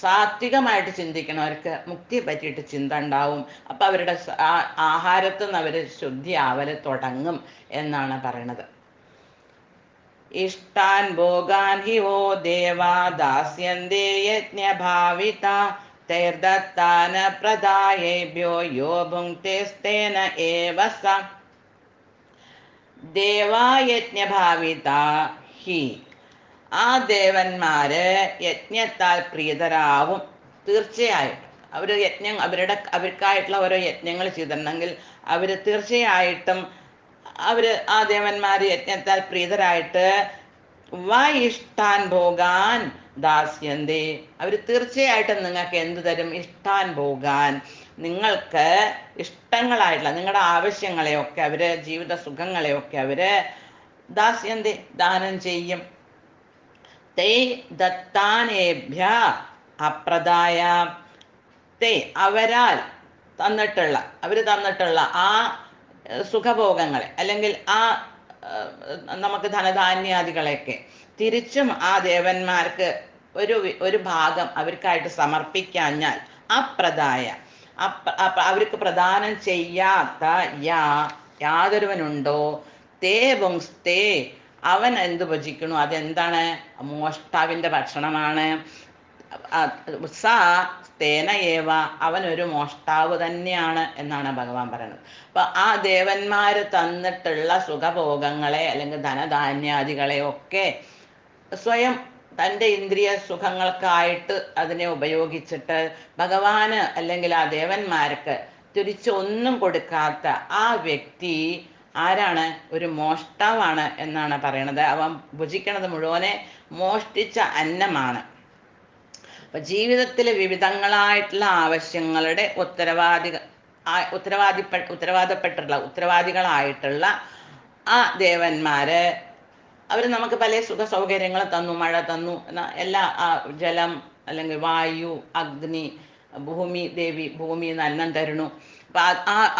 സാത്വികമായിട്ട് ചിന്തിക്കുന്നവർക്ക് മുക്തിയെ പറ്റിയിട്ട് ചിന്ത ഉണ്ടാവും. അപ്പം അവരുടെ ആഹാരത്തിൽ നിന്ന് അവർ ശുദ്ധി ആവൽ തുടങ്ങും എന്നാണ് പറയണത്. ഇഷ്ടാൻ ഭോഗാൻ ഹി വോ ദേവാ ദാസ്യന്തേ യജ്ഞഭാവിത തൈർദത്താന പ്രദായേഭ്യോ യോ ഭുങ്ക്തേസ്തേന ഏവ സ. ദേവായജ്ഞഭാവിത ഹി, ആ ദേവന്മാര് യജ്ഞത്താൽ പ്രീതരാവും തീർച്ചയായിട്ടും. അവർ അവർക്കായിട്ടുള്ള ഓരോ യജ്ഞങ്ങൾ ചെയ്തിട്ടുണ്ടെങ്കിൽ അവർ തീർച്ചയായിട്ടും ആ ദേവന്മാർ യജ്ഞത്താൽ പ്രീതരായിട്ട് വ ഇഷ്ടാൻ ഭോഗാൻ ദാസ്യന്തേ, അവർ തീർച്ചയായിട്ടും നിങ്ങൾക്ക് എന്ത് തരും? ഇഷ്ടാൻ ഭോഗാൻ, നിങ്ങൾക്ക് ഇഷ്ടങ്ങളായിട്ടുള്ള നിങ്ങളുടെ ആവശ്യങ്ങളെയൊക്കെ അവര്, ജീവിത സുഖങ്ങളെയൊക്കെ അവര് ദാസ്യന്തേ, ദാനം ചെയ്യും. തേ ദത്താനേഭ്യ അപ്രദായ, തേ അവരാൽ തന്നിട്ടുള്ള, അവര് തന്നിട്ടുള്ള ആ സുഖഭോഗങ്ങളെ അല്ലെങ്കിൽ ആ നമുക്ക് ധനധാന്യാദികളെയൊക്കെ തിരിച്ചും ആ ദേവന്മാർക്ക് ഒരു ഭാഗം അവർക്കായിട്ട് സമർപ്പിക്കാഞ്ഞാൽ, അപ്രദായ അവർക്ക് പ്രദാനം ചെയ്യാത്ത യാതൊരുവനുണ്ടോ, തേ പുംസ്തേ അവൻ എന്ത് ഭജിക്കണു? അതെന്താണ്? മോഷ്ടാവിൻ്റെ ഭക്ഷണമാണ്. സ തേന ഏവ അവനൊരു മോഷ്ടാവ് തന്നെയാണ് എന്നാണ് ഭഗവാൻ പറയുന്നത്. അപ്പൊ ആ ദേവന്മാര് തന്നിട്ടുള്ള സുഖഭോഗങ്ങളെ അല്ലെങ്കിൽ ധനധാന്യാദികളെ ഒക്കെ സ്വയം തൻ്റെ ഇന്ദ്രിയ സുഖങ്ങൾക്കായിട്ട് അതിനെ ഉപയോഗിച്ചിട്ട് ഭഗവാന് അല്ലെങ്കിൽ ആ ദേവന്മാർക്ക് തിരിച്ചൊന്നും കൊടുക്കാത്ത ആ വ്യക്തി ആരാണ്? ഒരു മോഷ്ടാവാണ് എന്നാണ് പറയണത്. അവൻ ഭുജിക്കണത് മുഴുവനെ മോഷ്ടിച്ച അന്നമാണ്. അപ്പൊ ജീവിതത്തിലെ വിവിധങ്ങളായിട്ടുള്ള ആവശ്യങ്ങളുടെ ഉത്തരവാദികളായിട്ടുള്ള ആ ദേവന്മാര് അവർ നമുക്ക് പല സുഖ സൗകര്യങ്ങൾ തന്നു. മഴ തന്നു, എല്ലാ ജലം അല്ലെങ്കിൽ വായു, അഗ്നി, ഭൂമി, ദേവി ഭൂമി അന്നം തരുന്നു. അപ്പൊ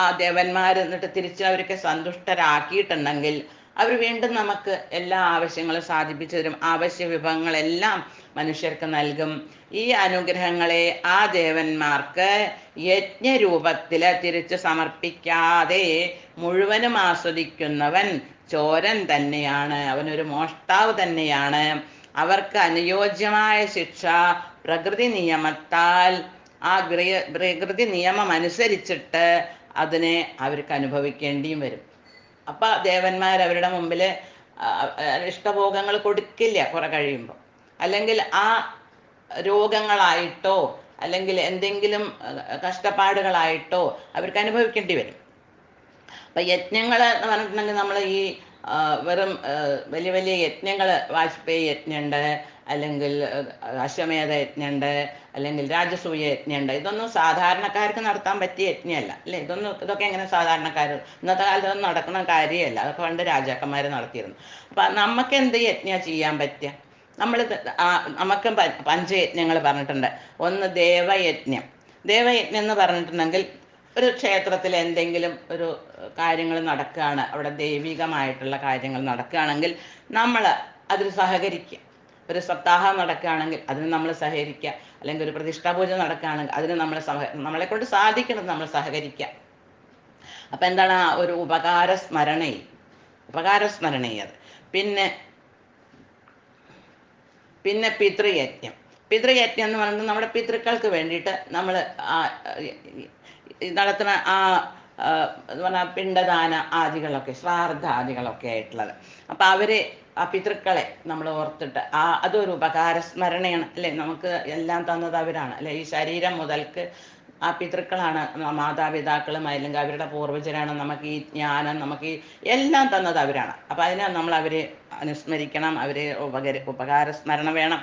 ആ ദേവന്മാർ എന്നിട്ട് തിരിച്ച് അവർക്ക് സന്തുഷ്ടരാക്കിയിട്ടുണ്ടെങ്കിൽ അവർ വീണ്ടും നമുക്ക് എല്ലാ ആവശ്യങ്ങളും സാധിപ്പിച്ചു തരും. ആവശ്യ വിഭവങ്ങളെല്ലാം മനുഷ്യർക്ക് നൽകും. ഈ അനുഗ്രഹങ്ങളെ ആ ദേവന്മാർക്ക് യജ്ഞരൂപത്തിൽ തിരിച്ചു സമർപ്പിക്കാതെ മുഴുവനും ആസ്വദിക്കുന്നവൻ ചോരൻ തന്നെയാണ്, അവനൊരു മോഷ്ടാവ് തന്നെയാണ്. അവർക്ക് അനുയോജ്യമായ ശിക്ഷ പ്രകൃതി നിയമത്താൽ, ആ പ്രകൃതി നിയമം അനുസരിച്ചിട്ട് അതിനെ അവർക്ക് അനുഭവിക്കേണ്ടിയും വരും. അപ്പൊ ദേവന്മാർ അവരുടെ മുമ്പിൽ ഇഷ്ടഭോഗങ്ങൾ കൊടുക്കില്ല കുറെ കഴിയുമ്പോൾ. അല്ലെങ്കിൽ ആ രോഗങ്ങളായിട്ടോ അല്ലെങ്കിൽ എന്തെങ്കിലും കഷ്ടപ്പാടുകളായിട്ടോ അവർക്ക് അനുഭവിക്കേണ്ടി വരും. അപ്പൊ യജ്ഞങ്ങൾ എന്ന് പറഞ്ഞിട്ടുണ്ടെങ്കിൽ നമ്മൾ ഈ വെറും വലിയ വലിയ യജ്ഞങ്ങൾ, വാജ്പേയി യജ്ഞമുണ്ട്, അല്ലെങ്കിൽ അശ്വമേധ യജ്ഞമുണ്ട്, അല്ലെങ്കിൽ രാജസൂയ യജ്ഞമുണ്ട്. ഇതൊന്നും സാധാരണക്കാർക്ക് നടത്താൻ പറ്റിയ യജ്ഞമല്ല അല്ലേ. ഇതൊക്കെ എങ്ങനെ സാധാരണക്കാർ, ഇന്നത്തെ കാലത്ത് ഒന്നും നടക്കുന്ന കാര്യമല്ല. അതൊക്കെ പണ്ട് രാജാക്കന്മാർ നടത്തിയിരുന്നു. അപ്പൊ നമുക്ക് എന്ത് യജ്ഞ ചെയ്യാൻ പറ്റുക? നമുക്ക് പഞ്ചയജ്ഞങ്ങൾ പറഞ്ഞിട്ടുണ്ട്. ഒന്ന് ദേവയജ്ഞം. ദേവയജ്ഞം എന്ന് പറഞ്ഞിട്ടുണ്ടെങ്കിൽ ഒരു ക്ഷേത്രത്തിൽ എന്തെങ്കിലും ഒരു കാര്യങ്ങൾ നടക്കുകയാണ്, അവിടെ ദൈവികമായിട്ടുള്ള കാര്യങ്ങൾ നടക്കുകയാണെങ്കിൽ നമ്മൾ അതിൽ സഹകരിക്കുക. ഒരു സപ്താഹം നടക്കുകയാണെങ്കിൽ അതിന് നമ്മൾ സഹകരിക്കുക. അല്ലെങ്കിൽ ഒരു പ്രതിഷ്ഠാപൂജ നടക്കുകയാണെങ്കിൽ അതിന് നമ്മളെ കൊണ്ട് സാധിക്കുന്നത് നമ്മൾ സഹകരിക്കുക. അപ്പം എന്താണ്? ഒരു ഉപകാരസ്മരണീയത്. പിന്നെ പിതൃയജ്ഞം. പിതൃയജ്ഞം എന്ന് പറയുന്നത് നമ്മുടെ പിതൃക്കൾക്ക് വേണ്ടിയിട്ട് നമ്മൾ നടത്തുന്ന എന്ന് പറഞ്ഞാൽ പിണ്ടദാന ആദികളൊക്കെ, ശ്രാദ്ധാദികളൊക്കെ ആയിട്ടുള്ളത്. അപ്പം ആ പിതൃക്കളെ നമ്മൾ ഓർത്തിട്ട് അതൊരു ഉപകാരസ്മരണയാണ് അല്ലേ. നമുക്ക് എല്ലാം തന്നത് അവരാണ് അല്ലെ. ഈ ശരീരം മുതൽക്ക് ആ പിതൃക്കളാണ്, മാതാപിതാക്കളും അല്ലെങ്കിൽ അവരുടെ പൂർവ്വജരാണ് നമുക്ക് ഈ ജ്ഞാനം, നമുക്ക് ഈ എല്ലാം തന്നത് അവരാണ്. അപ്പം അതിനെ നമ്മൾ അവരെ അനുസ്മരിക്കണം, അവരെ ഉപകാരസ്മരണ വേണം.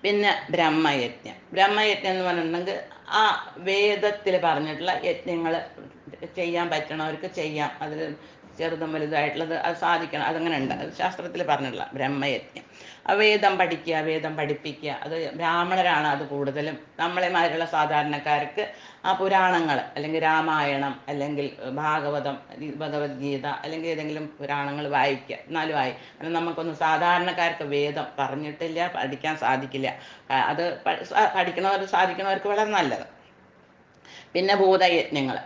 പിന്നെ ബ്രഹ്മയജ്ഞം. ബ്രഹ്മയജ്ഞം എന്ന് പറഞ്ഞിട്ടുണ്ടെങ്കിൽ ആ വേദത്തിൽ പറഞ്ഞിട്ടുള്ള യജ്ഞങ്ങൾ ചെയ്യാൻ പറ്റണവർക്ക് ചെയ്യാം. അതിൽ ചെറുതും വലുതായിട്ടുള്ളത് അത് സാധിക്കണം, അതങ്ങനെ ഉണ്ട്. അത് ശാസ്ത്രത്തിൽ പറഞ്ഞിട്ടുള്ള ബ്രഹ്മയജ്ഞം. വേദം പഠിക്കുക, വേദം പഠിപ്പിക്കുക. അത് ബ്രാഹ്മണരാണ് അത് കൂടുതലും. നമ്മളെമാരുള്ള സാധാരണക്കാർക്ക് ആ പുരാണങ്ങൾ അല്ലെങ്കിൽ രാമായണം അല്ലെങ്കിൽ ഭാഗവതം, ഭഗവത്ഗീത അല്ലെങ്കിൽ ഏതെങ്കിലും പുരാണങ്ങൾ വായിക്കുക. എന്നാലും കാരണം നമുക്കൊന്നും സാധാരണക്കാർക്ക് വേദം പറഞ്ഞിട്ടില്ല, പഠിക്കാൻ സാധിക്കില്ല. അത് സാധിക്കണവർക്ക് വളരെ നല്ലത്. പിന്നെ ഭൂതയജ്ഞങ്ങൾ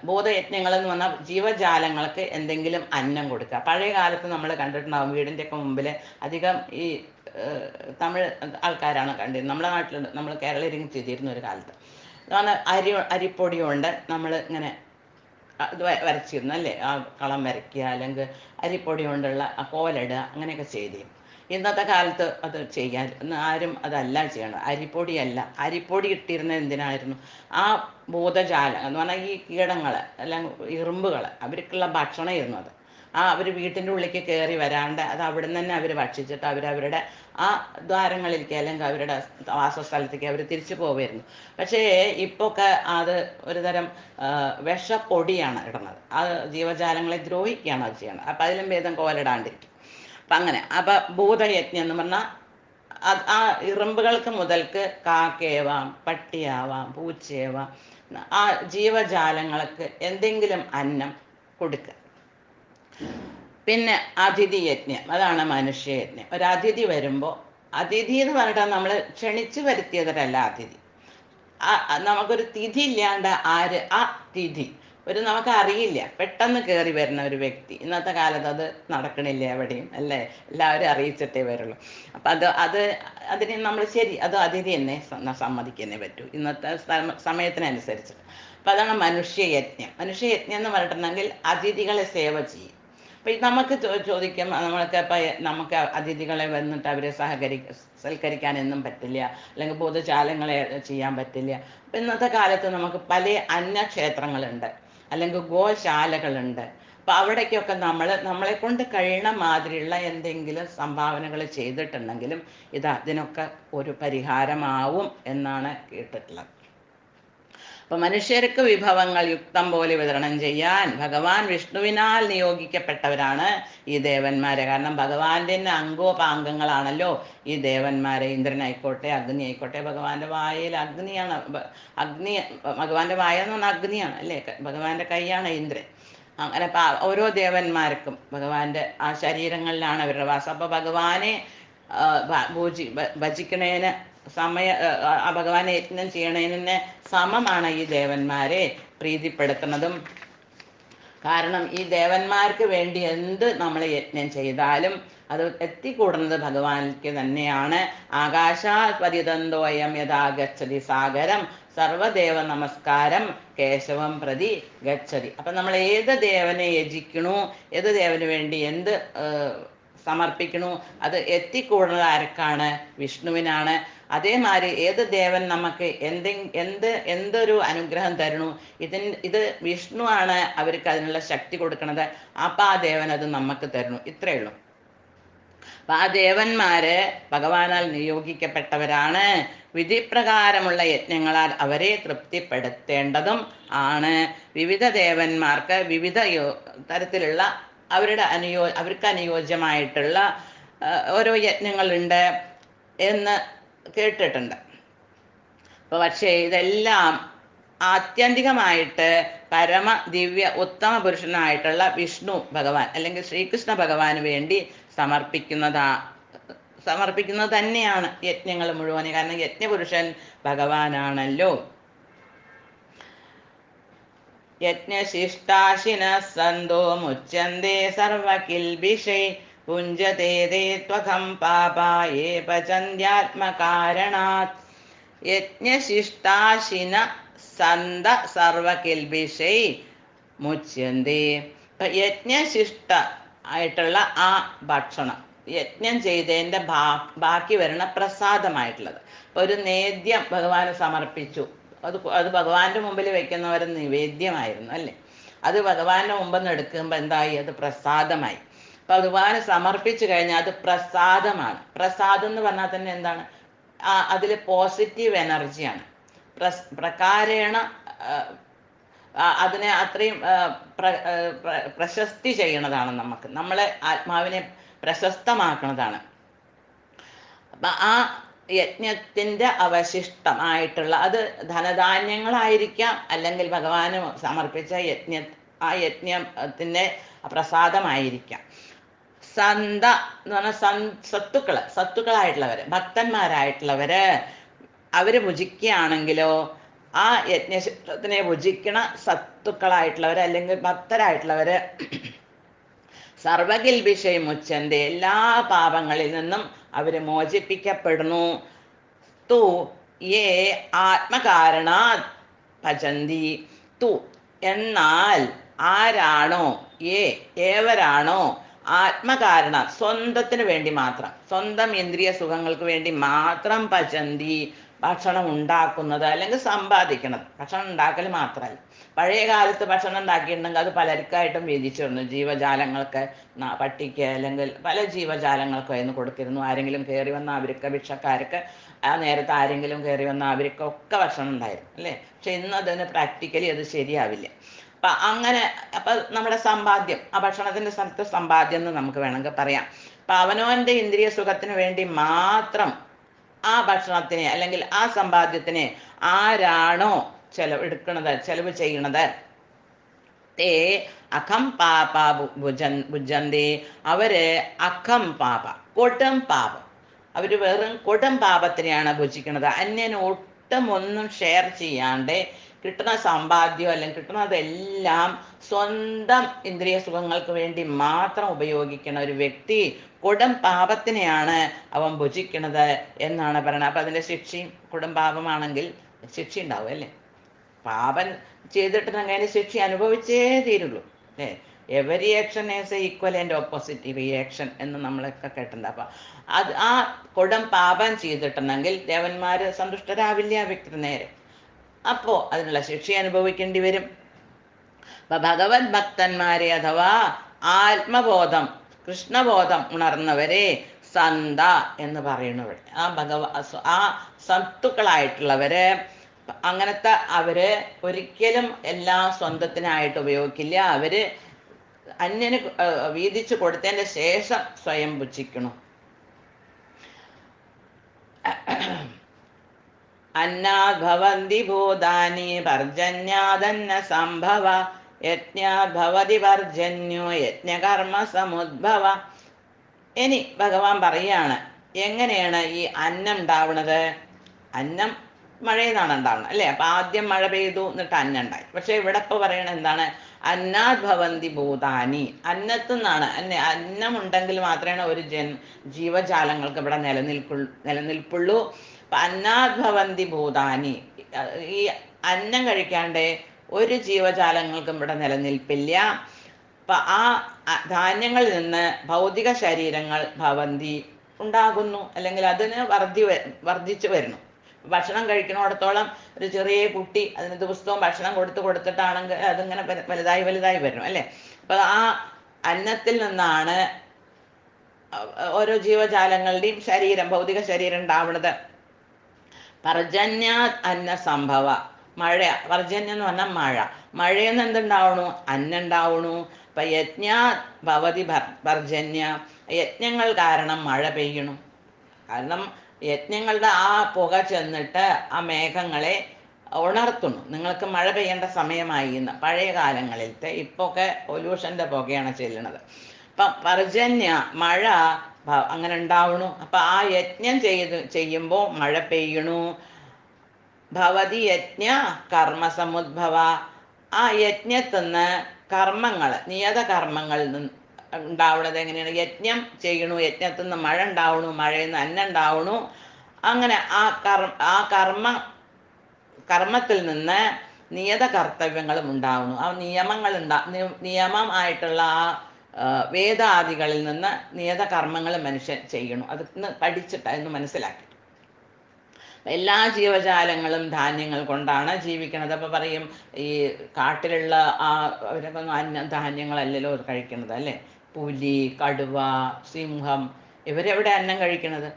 എന്ന് പറഞ്ഞാൽ ജീവജാലങ്ങൾക്ക് എന്തെങ്കിലും അന്നം കൊടുക്കുക. പഴയ കാലത്ത് നമ്മൾ കണ്ടിട്ടുണ്ടാവും, വീടിൻ്റെയൊക്കെ മുമ്പിൽ അധികം ഈ തമിഴ് ആൾക്കാരാണ് കണ്ടിരുന്നത്. നമ്മുടെ നാട്ടിലുണ്ട്, നമ്മൾ കേരളീയരും ചെയ്തിരുന്ന ഒരു കാലത്ത്. അരിപ്പൊടി കൊണ്ട് നമ്മൾ ഇങ്ങനെ ഇത് വരച്ചിരുന്നു അല്ലേ. ആ കളം വരയ്ക്കുക, അല്ലെങ്കിൽ അരിപ്പൊടി കൊണ്ടുള്ള കോലിടുക, അങ്ങനെയൊക്കെ ചെയ്തിരുന്നു. ഇന്നത്തെ കാലത്ത് അത് ചെയ്യാൻ ആരും അതല്ല ചെയ്യണം. അരിപ്പൊടി ഇട്ടിരുന്നത് എന്തിനായിരുന്നു? ആ ഭൂതജാലം എന്ന് പറഞ്ഞാൽ ഈ കീടങ്ങൾ അല്ലെങ്കിൽ ഇറുമ്പുകൾ, അവർക്കുള്ള ഭക്ഷണമായിരുന്നു അത്. അവർ വീട്ടിൻ്റെ ഉള്ളിലേക്ക് കയറി വരാണ്ട് അത് അവിടെ നിന്ന് തന്നെ അവർ ഭക്ഷിച്ചിട്ട് അവരവരുടെ ആ ദ്വാരങ്ങളിലേക്ക് അല്ലെങ്കിൽ അവരുടെ വാസസ്ഥലത്തേക്ക് അവർ തിരിച്ചു പോവുമായിരുന്നു. പക്ഷേ ഇപ്പോൾ ഒക്കെ അത് ഒരു തരം വിഷപ്പൊടിയാണ് ഇടുന്നത്. അത് ജീവജാലങ്ങളെ ദ്രോഹിക്കുകയാണ് അത് ചെയ്യണത്. അപ്പം അതിലും ഭേദം കോലിടാണ്ടിരിക്കും. അപ്പം അങ്ങനെ. അപ്പം ഭൂതയജ്ഞം എന്ന് പറഞ്ഞാൽ ആ ഇറുമ്പുകൾക്ക് മുതൽക്ക് കാക്കയാവാം, പട്ടിയാവാം, പൂച്ചയാവാം, ആ ജീവജാലങ്ങൾക്ക് എന്തെങ്കിലും അന്നം കൊടുക്കുക. പിന്നെ അതിഥി യജ്ഞം, അതാണ് മനുഷ്യയജ്ഞം. ഒരു അതിഥി വരുമ്പോൾ, അതിഥി എന്ന് പറഞ്ഞിട്ട് നമ്മൾ ക്ഷണിച്ചു വരുത്തിയവരല്ല അതിഥി. നമുക്കൊരു തിഥി ഇല്ലാണ്ട് ആര് ആ തിഥി നമുക്ക് അറിയില്ല, പെട്ടെന്ന് കയറി വരുന്ന ഒരു വ്യക്തി. ഇന്നത്തെ കാലത്ത് അത് നടക്കണില്ല എവിടെയും, അല്ലേ? എല്ലാവരും അറിയിച്ചിട്ടേ വരുള്ളൂ. അപ്പം അതിന് നമ്മൾ ശരി, അത് അതിഥി തന്നെ സമ്മതിക്കുന്നേ പറ്റൂ ഇന്നത്തെ സമയത്തിനനുസരിച്ച്. അപ്പം അതാണ് മനുഷ്യയജ്ഞം. മനുഷ്യയജ്ഞം എന്ന് പറഞ്ഞിട്ടുണ്ടെങ്കിൽ അതിഥികളെ സേവ ചെയ്യും. അപ്പം നമുക്ക് ചോദിക്കും, നമുക്ക് അതിഥികളെ വന്നിട്ട് അവരെ സൽക്കരിക്കാനൊന്നും പറ്റില്ല, അല്ലെങ്കിൽ പൊതുചാലങ്ങളെ ചെയ്യാൻ പറ്റില്ല. അപ്പം ഇന്നത്തെ കാലത്ത് നമുക്ക് പല അന്നക്ഷേത്രങ്ങളുണ്ട്, അല്ലെങ്കിൽ ഗോശാലകളുണ്ട്. അപ്പം അവിടേക്കൊക്കെ നമ്മളെ കൊണ്ട് കഴിയണ മാതിരിയുള്ള എന്തെങ്കിലും സംഭാവനകൾ ചെയ്തിട്ടുണ്ടെങ്കിലും അതിനൊക്കെ ഒരു പരിഹാരമാവും എന്നാണ് കേട്ടിട്ടുള്ളത്. അപ്പം മനുഷ്യർക്ക് വിഭവങ്ങൾ യുക്തം പോലെ വിതരണം ചെയ്യാൻ ഭഗവാൻ വിഷ്ണുവിനാൽ നിയോഗിക്കപ്പെട്ടവരാണ് ഈ ദേവന്മാരെ. കാരണം ഭഗവാന്റെ തന്നെ അംഗോപാംഗങ്ങളാണല്ലോ ഈ ദേവന്മാരെ. ഇന്ദ്രനായിക്കോട്ടെ, അഗ്നി ആയിക്കോട്ടെ, ഭഗവാന്റെ വായയിൽ അഗ്നിയാണ്. ഭഗവാന്റെ വായ എന്ന് പറഞ്ഞാൽ അഗ്നിയാണ്, അല്ലേ? ഭഗവാന്റെ കൈയാണ് ഇന്ദ്രൻ. അങ്ങനെ ഓരോ ദേവന്മാർക്കും ഭഗവാന്റെ ആ ശരീരങ്ങളിലാണ് അവരുടെ വാസം. അപ്പോൾ ഭഗവാനെ ഭജിക്കണേന് ഭഗവാനെ യജ്ഞം ചെയ്യണതിന് സമമാണ് ഈ ദേവന്മാരെ പ്രീതിപ്പെടുത്തുന്നതും. കാരണം ഈ ദേവന്മാർക്ക് വേണ്ടി എന്ത് നമ്മൾ യജ്ഞം ചെയ്താലും അത് എത്തിക്കൂടുന്നത് ഭഗവാനിക്ക് തന്നെയാണ്. ആകാശാത് പതിതന്തോയം യഥാ ഗച്ഛതി സാഗരം സർവദേവ നമസ്കാരം കേശവം പ്രതി ഗച്ഛതി. അപ്പം നമ്മൾ ഏത് ദേവനെ യജിക്കണു, ഏത് ദേവന് വേണ്ടി എന്ത് സമർപ്പിക്കണു, അത് എത്തിക്കൂടുന്നത് ആർക്കാണ്? വിഷ്ണുവിനാണ്. അതേമാതിരി ഏത് ദേവൻ നമുക്ക് എന്തൊരു അനുഗ്രഹം തരണു, ഇത് വിഷ്ണു ആണ് അവർക്ക് അതിനുള്ള ശക്തി കൊടുക്കണത്. അപ്പം ആ ദേവൻ അത് നമുക്ക് തരണു. ഇത്രയേ ഉള്ളൂ. അപ്പം ആ ദേവന്മാര് ഭഗവാനാൽ നിയോഗിക്കപ്പെട്ടവരാണ്. വിധിപ്രകാരമുള്ള യജ്ഞങ്ങളാൽ അവരെ തൃപ്തിപ്പെടുത്തേണ്ടതും ആണ്. വിവിധ ദേവന്മാർക്ക് വിവിധ തരത്തിലുള്ള അവർക്ക് അനുയോജ്യമായിട്ടുള്ള ഓരോ യജ്ഞങ്ങളുണ്ട് എന്ന് കേട്ടിട്ടുണ്ട്. അപ്പോൾ പക്ഷേ ഇതെല്ലാം ആത്യന്തികമായിട്ട് പരമ ദിവ്യ ഉത്തമ പുരുഷനായിട്ടുള്ള വിഷ്ണു ഭഗവാൻ അല്ലെങ്കിൽ ശ്രീകൃഷ്ണ ഭഗവാന് വേണ്ടി സമർപ്പിക്കുന്നത് തന്നെയാണ് യജ്ഞങ്ങൾ മുഴുവൻ. കാരണം യജ്ഞപുരുഷൻ ഭഗവാനാണല്ലോ. യജ്ഞശിഷ്ടാശിന സന്തോ മുച്യന്തേ സർവകിൽബിഷൈ പുഞ്ചതേ തേ ത്വകം പാപായേ പചന്ത്യാത്മകാരണാത്. യജ്ഞശിഷ്ടാശിന സന്ത സർവകിൽബിഷൈ മുച്യന്തേ. യജ്ഞശിഷ്ട ആയിട്ടുള്ള ആ ഭക്ഷണം, യജ്ഞം ചെയ്തതിൻ്റെ ബാക്കി വരുന്ന പ്രസാദമായിട്ടുള്ളത്. ഒരു നേദ്യം ഭഗവാന് സമർപ്പിച്ചു, അത് ഭഗവാന്റെ മുമ്പിൽ വെക്കുന്നവർ നിവേദ്യമായിരുന്നു, അല്ലേ? അത് ഭഗവാന്റെ മുമ്പിൽ നിന്ന് എടുക്കുമ്പോൾ എന്തായി? അത് പ്രസാദമായി. അപ്പം ഭഗവാന് സമർപ്പിച്ചു കഴിഞ്ഞാൽ അത് പ്രസാദമാണ്. പ്രസാദം എന്ന് പറഞ്ഞാൽ തന്നെ എന്താണ്? അതിൽ പോസിറ്റീവ് എനർജിയാണ്. പ്രകാരേണ അതിനെ അത്രയും പ്രശസ്തി ചെയ്യണതാണ്. നമ്മളെ ആത്മാവിനെ പ്രശസ്തമാക്കുന്നതാണ്. അപ്പം ആ യജ്ഞത്തിൻ്റെ അവശിഷ്ടമായിട്ടുള്ള അത് ധനധാന്യങ്ങളായിരിക്കാം, അല്ലെങ്കിൽ ഭഗവാന് സമർപ്പിച്ച ആ യജ്ഞത്തിൻ്റെ പ്രസാദമായിരിക്കാം. സന്ത എന്ന് പറഞ്ഞാൽ സത്തുക്കളായിട്ടുള്ളവർ, ഭക്തന്മാരായിട്ടുള്ളവർ അവർ ഭുജിക്കുകയാണെങ്കിലോ ആ യജ്ഞശിഷ്ടത്തിനെ ഭുജിക്കണ സത്തുക്കളായിട്ടുള്ളവർ അല്ലെങ്കിൽ ഭക്തരായിട്ടുള്ളവർ സർവകിൽബിഷൈ മുച്ഛന്തി, എല്ലാ പാപങ്ങളിൽ നിന്നും അവർ മോചിപ്പിക്കപ്പെടുന്നു. തു യേ ആത്മകാരണാത് ഭജന്തി. തു എന്നാൽ ആരാണോ, ഏവരാണോ ആത്മകാരണ സ്വന്തത്തിന് വേണ്ടി മാത്രം, സ്വന്തം ഇന്ദ്രിയ സുഖങ്ങൾക്ക് വേണ്ടി മാത്രം ഭജന്തി ഭക്ഷണം ഉണ്ടാക്കുന്നത് അല്ലെങ്കിൽ സമ്പാദിക്കുന്നത്. ഭക്ഷണം ഉണ്ടാക്കൽ മാത്രമല്ല, പഴയ കാലത്ത് ഭക്ഷണം ഉണ്ടാക്കിയിട്ടുണ്ടെങ്കിൽ അത് പലർക്കായിട്ടും വീതിച്ചിരുന്നു. ജീവജാലങ്ങൾക്ക്, പട്ടിക്ക് അല്ലെങ്കിൽ പല ജീവജാലങ്ങൾക്കായിരുന്നു കൊടുത്തിരുന്നു. ആരെങ്കിലും കയറി വന്ന അവർക്ക്, ഭിക്ഷക്കാർക്ക് ആ നേരത്തെ ആരെങ്കിലും കയറി വന്ന അവർക്കൊക്കെ ഭക്ഷണം ഉണ്ടായിരുന്നു അല്ലേ. പക്ഷെ ഇന്ന് അതിന് പ്രാക്ടിക്കലി അത് ശരിയാവില്ല. അപ്പം അങ്ങനെ, അപ്പം നമ്മുടെ സമ്പാദ്യം, ആ ഭക്ഷണത്തിൻ്റെ സ്ഥലത്ത് സമ്പാദ്യം എന്ന് നമുക്ക് വേണമെങ്കിൽ പറയാം. അപ്പം അവനവൻ്റെ ഇന്ദ്രിയ സുഖത്തിന് വേണ്ടി മാത്രം ആ ഭക്ഷണത്തിനെ അല്ലെങ്കിൽ ആ സമ്പാദ്യത്തിനെ ആരാണോ ചെലവ് ചെയ്യണത്, തേ അഖം പാപ ഭുജന്തി, അവര് അഖം പാപ, കൊടും പാപം, അവര് വെറും കൊടും പാപത്തിനെയാണ് ഭുജിക്കുന്നത്. അന്യന് ഒട്ടും ഒന്നും ഷെയർ ചെയ്യാണ്ട് കിട്ടുന്ന സമ്പാദ്യം അല്ലെങ്കിൽ കിട്ടുന്നതെല്ലാം സ്വന്തം ഇന്ദ്രിയ സുഖങ്ങൾക്ക് വേണ്ടി മാത്രം ഉപയോഗിക്കുന്ന ഒരു വ്യക്തി കൊടും പാപത്തിനെയാണ് അവൻ ഭുജിക്കുന്നത് എന്നാണ് പറയുന്നത്. അപ്പം അതിൻ്റെ ശിക്ഷയും, കൊടും പാപമാണെങ്കിൽ ശിക്ഷ ഉണ്ടാവും അല്ലേ. പാപം ചെയ്തിട്ടുണ്ടെങ്കിൽ അതിന് ശിക്ഷ അനുഭവിച്ചേ തീരുള്ളൂ അല്ലേ. Every action is A equal and opposite reaction എന്ന് നമ്മളൊക്കെ കേട്ടിട്ടുണ്ട്. അപ്പം അത് ആ കൊടും പാപം ചെയ്തിട്ടുണ്ടെങ്കിൽ ദേവന്മാർ സന്തുഷ്ടരാവില്ല ആ വ്യക്തി നേരെ. അപ്പോൾ അതിനുള്ള ശിക്ഷ അനുഭവിക്കേണ്ടി വരും. അപ്പം ഭഗവത് ഭക്തന്മാരെ അഥവാ ആത്മബോധം, കൃഷ്ണബോധം ഉണർന്നവരെ സന്ത എന്ന് പറയുന്നവർ, ആ സത്തുക്കളായിട്ടുള്ളവര്, അങ്ങനത്തെ അവര് ഒരിക്കലും എല്ലാം സ്വന്തത്തിനായിട്ട് ഉപയോഗിക്കില്ല. അവര് അന്യന് വീതിച്ചു കൊടുത്തതിൻ്റെ ശേഷം സ്വയം ഭുജിക്കണം. അന്നാദ് ഭവന്തി ഭൂതാനി പർജന്യാദന്ന സംഭവ യജ്ഞാദ് ഭവതി പർജന്യോ യജ്ഞകർമ്മ സമുദ്ഭവ. ഇനി ഭഗവാൻ പറയാണ് എങ്ങനെയാണ് ഈ അന്നം ഉണ്ടാവുന്നത്. അന്നം മഴയിൽ നിന്നാണ് ഉണ്ടാവുന്നത് അല്ലേ. അപ്പം ആദ്യം മഴ പെയ്തു, എന്നിട്ട് അന്നം ഉണ്ടായി. പക്ഷെ ഇവിടെ ഇപ്പോൾ പറയണത് എന്താണ്? അന്നാദ് ഭവന്തി ഭൂതാനി, അന്നത്തു നിന്നാണ്. അന്നം ഉണ്ടെങ്കിൽ മാത്രമേ ഒരു ജീവജാലങ്ങൾക്ക് ഇവിടെ നിലനിൽപ്പുള്ളൂ. അപ്പം അന്നാദ് ഭവന്തി ഭൂതാനി, ഈ അന്നം കഴിക്കാണ്ട് ഒരു ജീവജാലങ്ങൾക്കും ഇവിടെ നിലനിൽപ്പില്ല. അപ്പം ആ ധാന്യങ്ങളിൽ നിന്ന് ഭൗതിക ശരീരങ്ങൾ ഭവന്തി ഉണ്ടാകുന്നു, അല്ലെങ്കിൽ അതിന് വർദ്ധിച്ചു വരുന്നു. ഭക്ഷണം കഴിക്കുന്നിടത്തോളം ഒരു ചെറിയ കുട്ടി അതിന് ദിവസവും ഭക്ഷണം കൊടുത്തിട്ടാണെങ്കിൽ അതിങ്ങനെ വലുതായി വരണം അല്ലേ. അപ്പം ആ അന്നത്തിൽ നിന്നാണ് ഓരോ ജീവജാലങ്ങളുടെയും ശരീരം, ഭൗതിക ശരീരം ഉണ്ടാവുന്നത്. പർജന്യാ അന്ന സംഭവ, മഴ, പർജന്യം എന്ന് പറഞ്ഞാൽ മഴ. മഴയിൽ നിന്ന് എന്തുണ്ടാവണു? അന്നം ഉണ്ടാവണു. അപ്പം യജ്ഞാ ഭവതി പർജന്യ, യജ്ഞങ്ങൾ കാരണം മഴ പെയ്യണു. കാരണം യജ്ഞങ്ങളുടെ ആ പുക ചെന്നിട്ട് ആ മേഘങ്ങളെ ഉണർത്തുന്നു. നിങ്ങൾക്ക് മഴ പെയ്യേണ്ട സമയമായി എന്ന്. പഴയ കാലങ്ങളിലത്തെ, ഇപ്പൊക്കെ പൊല്യൂഷൻ്റെ പുകയാണ് ചെല്ലുന്നത്. അപ്പം പർജന്യ, മഴ അങ്ങനെ ഉണ്ടാവണു. അപ്പം ആ യജ്ഞം ചെയ്യുമ്പോൾ മഴ പെയ്യണു. ഭവതി യജ്ഞ കർമ്മ സമുദ്ഭവ, ആ യജ്ഞത്തിന്ന് കർമ്മങ്ങൾ, നിയത കർമ്മങ്ങൾ ഉണ്ടാവുന്നത് എങ്ങനെയാണ്? യജ്ഞം ചെയ്യണു, യജ്ഞത്തിൽ നിന്ന് മഴ ഉണ്ടാവണു, മഴയിൽ നിന്ന് അന്നം ഉണ്ടാവണു. അങ്ങനെ ആ കർമ്മത്തിൽ നിന്ന് നിയത കർത്തവ്യങ്ങളും ഉണ്ടാവുന്നു. ആ നിയമമായിട്ടുള്ള ആ വേദാദികളിൽ നിന്ന് നിയത കർമ്മങ്ങൾ മനുഷ്യൻ ചെയ്യണം. അതിന്ന് പഠിച്ചിട്ട് എന്ന് മനസ്സിലാക്കി. എല്ലാ ജീവജാലങ്ങളും ധാന്യങ്ങൾ കൊണ്ടാണ് ജീവിക്കുന്നത്. അപ്പോൾ പറയും ഈ കാട്ടിലുള്ള അവരൊക്കെ ധാന്യങ്ങളല്ലല്ലോ കഴിക്കുന്നത് അല്ലേ. പുലി, കടുവ, സിംഹം, ഇവരെവിടെ അന്നം കഴിക്കണത്?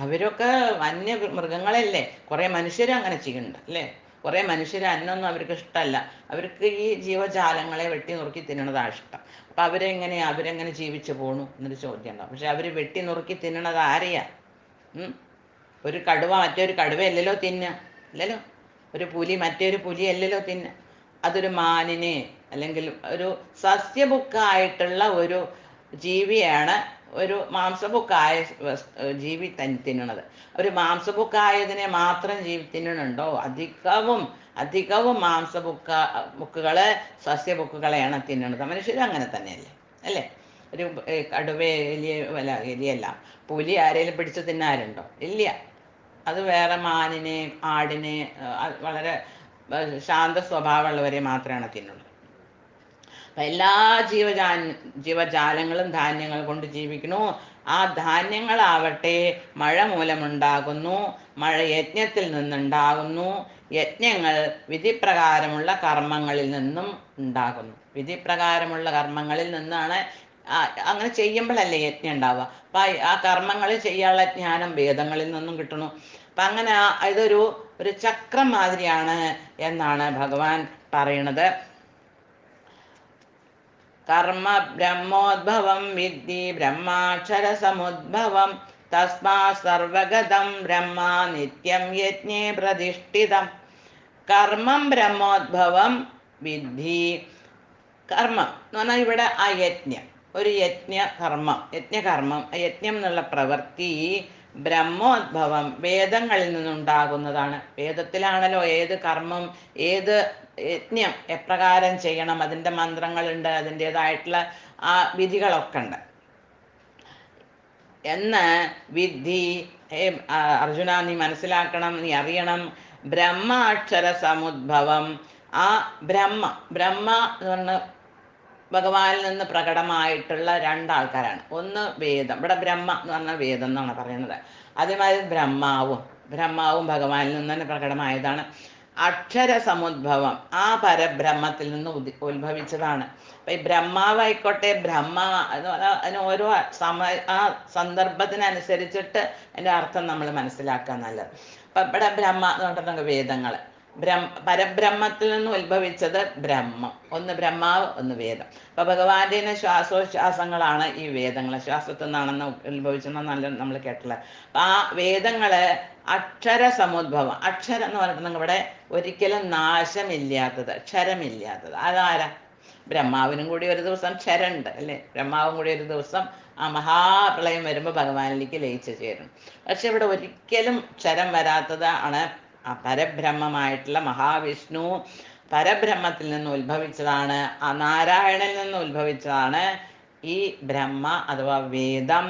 അവരൊക്കെ വന്യ മൃഗങ്ങളല്ലേ. കുറേ മനുഷ്യരും അങ്ങനെ ചെയ്യുന്നുണ്ട് അല്ലേ. കുറേ മനുഷ്യർ അന്നൊന്നും അവർക്ക് ഇഷ്ടമല്ല. അവർക്ക് ഈ ജീവജാലങ്ങളെ വെട്ടി നുറുക്കി തിന്നണതാണ് ഇഷ്ടം. അപ്പം അവരെങ്ങനെ ജീവിച്ചു പോണു എന്നൊരു ചോദ്യം ഉണ്ടാവും. പക്ഷെ അവർ വെട്ടി നുറുക്കി തിന്നണത് ആരെയാ? ഒരു കടുവ മറ്റൊരു കടുവയല്ലല്ലോ തിന്നുക, അല്ലല്ലോ. ഒരു പുലി മറ്റൊരു പുലിയല്ലല്ലോ തിന്നുക. അതൊരു മാനിനെ അല്ലെങ്കിൽ ഒരു സസ്യഭുക്കായിട്ടുള്ള ഒരു ജീവിയാണ് ഒരു മാംസഭുക്കായ ജീവി തിന്നണത്. ഒരു മാംസഭുക്കായതിനെ മാത്രം തിന്നണുണ്ടോ? അധികവും മാംസഭുക്കുകള് സസ്യഭുക്കുകളെയാണ് തിന്നണത്. മനുഷ്യരും അങ്ങനെ തന്നെയല്ലേ അല്ലേ. ഒരു കടുവ, എലിയല്ല, പുലി ആരെങ്കിലും പിടിച്ച് തിന്നാറുണ്ടോ? ഇല്ല. അത് വേറെ മാനിനെ, ആടിനെ, വളരെ ശാന്ത സ്വഭാവമുള്ളവരെ മാത്രമാണ് തിന്നുള്ളത്. അപ്പം എല്ലാ ജീവജാലങ്ങളും ധാന്യങ്ങൾ കൊണ്ട് ജീവിക്കണു. ആ ധാന്യങ്ങളാവട്ടെ മഴ മൂലമുണ്ടാകുന്നു, മഴ യജ്ഞത്തിൽ നിന്നുണ്ടാകുന്നു, യജ്ഞങ്ങൾ വിധിപ്രകാരമുള്ള കർമ്മങ്ങളിൽ നിന്നും ഉണ്ടാകുന്നു. വിധിപ്രകാരമുള്ള കർമ്മങ്ങളിൽ നിന്നാണ് അങ്ങനെ ചെയ്യുമ്പോഴല്ലേ യജ്ഞം ഉണ്ടാവുക. അപ്പം ആ കർമ്മങ്ങൾ ചെയ്യാനുള്ള ജ്ഞാനം വേദങ്ങളിൽ നിന്നും കിട്ടുന്നു. അപ്പം അങ്ങനെ ഇതൊരു ചക്രം മാതിരിയാണ് എന്നാണ് ഭഗവാൻ പറയണത്. കർമ്മ ബ്രഹ്മോദ്ഭവം വിദ്ധി ബ്രഹ്മാക്ഷര സമുദ്ഭവം തസ്മാ സർവഗതം ബ്രഹ്മ നിത്യം യജ്ഞേ പ്രതിഷ്ഠിതം. കർമ്മം ബ്രഹ്മോദ്ഭവം വിദ്ധി. കർമ്മം എന്ന് പറഞ്ഞാൽ ഇവിടെ ആ യജ്ഞം, ഒരു യജ്ഞകർമ്മം, യജ്ഞം എന്നുള്ള പ്രവൃത്തി ബ്രഹ്മോദ്ഭവം വേദങ്ങളിൽ നിന്നുണ്ടാകുന്നതാണ്. വേദത്തിലാണല്ലോ ഏത് കർമ്മം, ഏത് യജ്ഞം എപ്രകാരം ചെയ്യണം, അതിൻ്റെ മന്ത്രങ്ങളുണ്ട്, അതിൻ്റെതായിട്ടുള്ള ആ വിധികളൊക്കെ ഉണ്ട് എന്ന് വിദ്ധി. അർജുന, നീ മനസ്സിലാക്കണം, നീ അറിയണം. ബ്രഹ്മാക്ഷര സമുദ്ഭവം. ആ ബ്രഹ്മ എന്ന് പറഞ്ഞ ഭഗവാനിൽ നിന്ന് പ്രകടമായിട്ടുള്ള രണ്ടാൾക്കാരാണ്. ഒന്ന് വേദം, ഇവിടെ ബ്രഹ്മ എന്ന് പറഞ്ഞ വേദം എന്നാണ് പറയുന്നത്. അതേമാതിരി ബ്രഹ്മാവും ഭഗവാനിൽ നിന്ന് തന്നെ പ്രകടമായതാണ്. അക്ഷര സമുദ്ഭവം, ആ പരബ്രഹ്മത്തിൽ നിന്ന് ഉത്ഭവിച്ചതാണ്. അപ്പൊ ഈ ബ്രഹ്മാവായിക്കോട്ടെ, അതിന് ഓരോ ആ സന്ദർഭത്തിനനുസരിച്ചിട്ട് അതിൻ്റെ അർത്ഥം നമ്മൾ മനസ്സിലാക്കുക നല്ലത്. അപ്പൊ ഇവിടെ ബ്രഹ്മ എന്ന് പറഞ്ഞിട്ടുണ്ടെങ്കിൽ വേദങ്ങൾ, പരബ്രഹ്മത്തിൽ നിന്ന് ഉത്ഭവിച്ചത് ബ്രഹ്മം. ഒന്ന് ബ്രഹ്മാവ്, ഒന്ന് വേദം. അപ്പൊ ഭഗവാന്റെ തന്നെ ശ്വാസോച്ഛ്വാസങ്ങളാണ് ഈ വേദങ്ങൾ. ശ്വാസത്തിൽ നിന്നാണെന്ന് ഉത്ഭവിച്ചെന്ന് നമ്മൾ കേട്ടില്ല. അപ്പൊ ആ വേദങ്ങള് അക്ഷര സമുദ്ഭവം. അക്ഷരം എന്ന് പറഞ്ഞിട്ടുണ്ടെങ്കിൽ ഇവിടെ ഒരിക്കലും നാശമില്ലാത്തത്, ക്ഷരമില്ലാത്തത്. അതാരാ? ബ്രഹ്മാവിനും കൂടി ഒരു ദിവസം ക്ഷരമുണ്ട് അല്ലേ? ബ്രഹ്മാവും കൂടി ഒരു ദിവസം ആ മഹാപ്രളയം വരുമ്പോൾ ഭഗവാനിലേക്ക് ലയിച്ചു ചേരും. പക്ഷെ ഇവിടെ ഒരിക്കലും ക്ഷരം വരാത്തത് ആണ് ആ പരബ്രഹ്മമായിട്ടുള്ള മഹാവിഷ്ണു. പരബ്രഹ്മത്തിൽ നിന്ന് ഉത്ഭവിച്ചതാണ്, ആ നാരായണനിൽ നിന്ന് ഉത്ഭവിച്ചതാണ് ഈ ബ്രഹ്മ അഥവാ വേദം.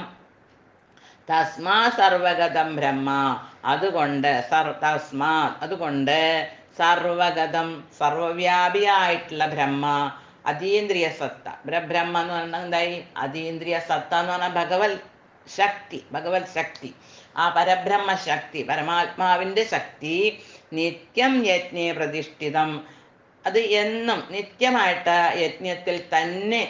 തസ്മാ സർവഗതം ബ്രഹ്മ. അതുകൊണ്ട് സർവഗതം, സർവവ്യാപിയായിട്ടുള്ള ബ്രഹ്മ, അതീന്ദ്രിയ സത്ത. ബ്രഹ്മ എന്ന് പറഞ്ഞാൽ എന്തായി? അതീന്ദ്രിയ സത്ത എന്ന് പറഞ്ഞാൽ ഭഗവത് ശക്തി. ആ പരബ്രഹ്മ ശക്തി, പരമാത്മാവിൻ്റെ ശക്തി നിത്യം യജ്ഞേ പ്രതിഷ്ഠിതം. അത് എന്നും നിത്യമായിട്ട് യജ്ഞത്തിൽ തന്നെ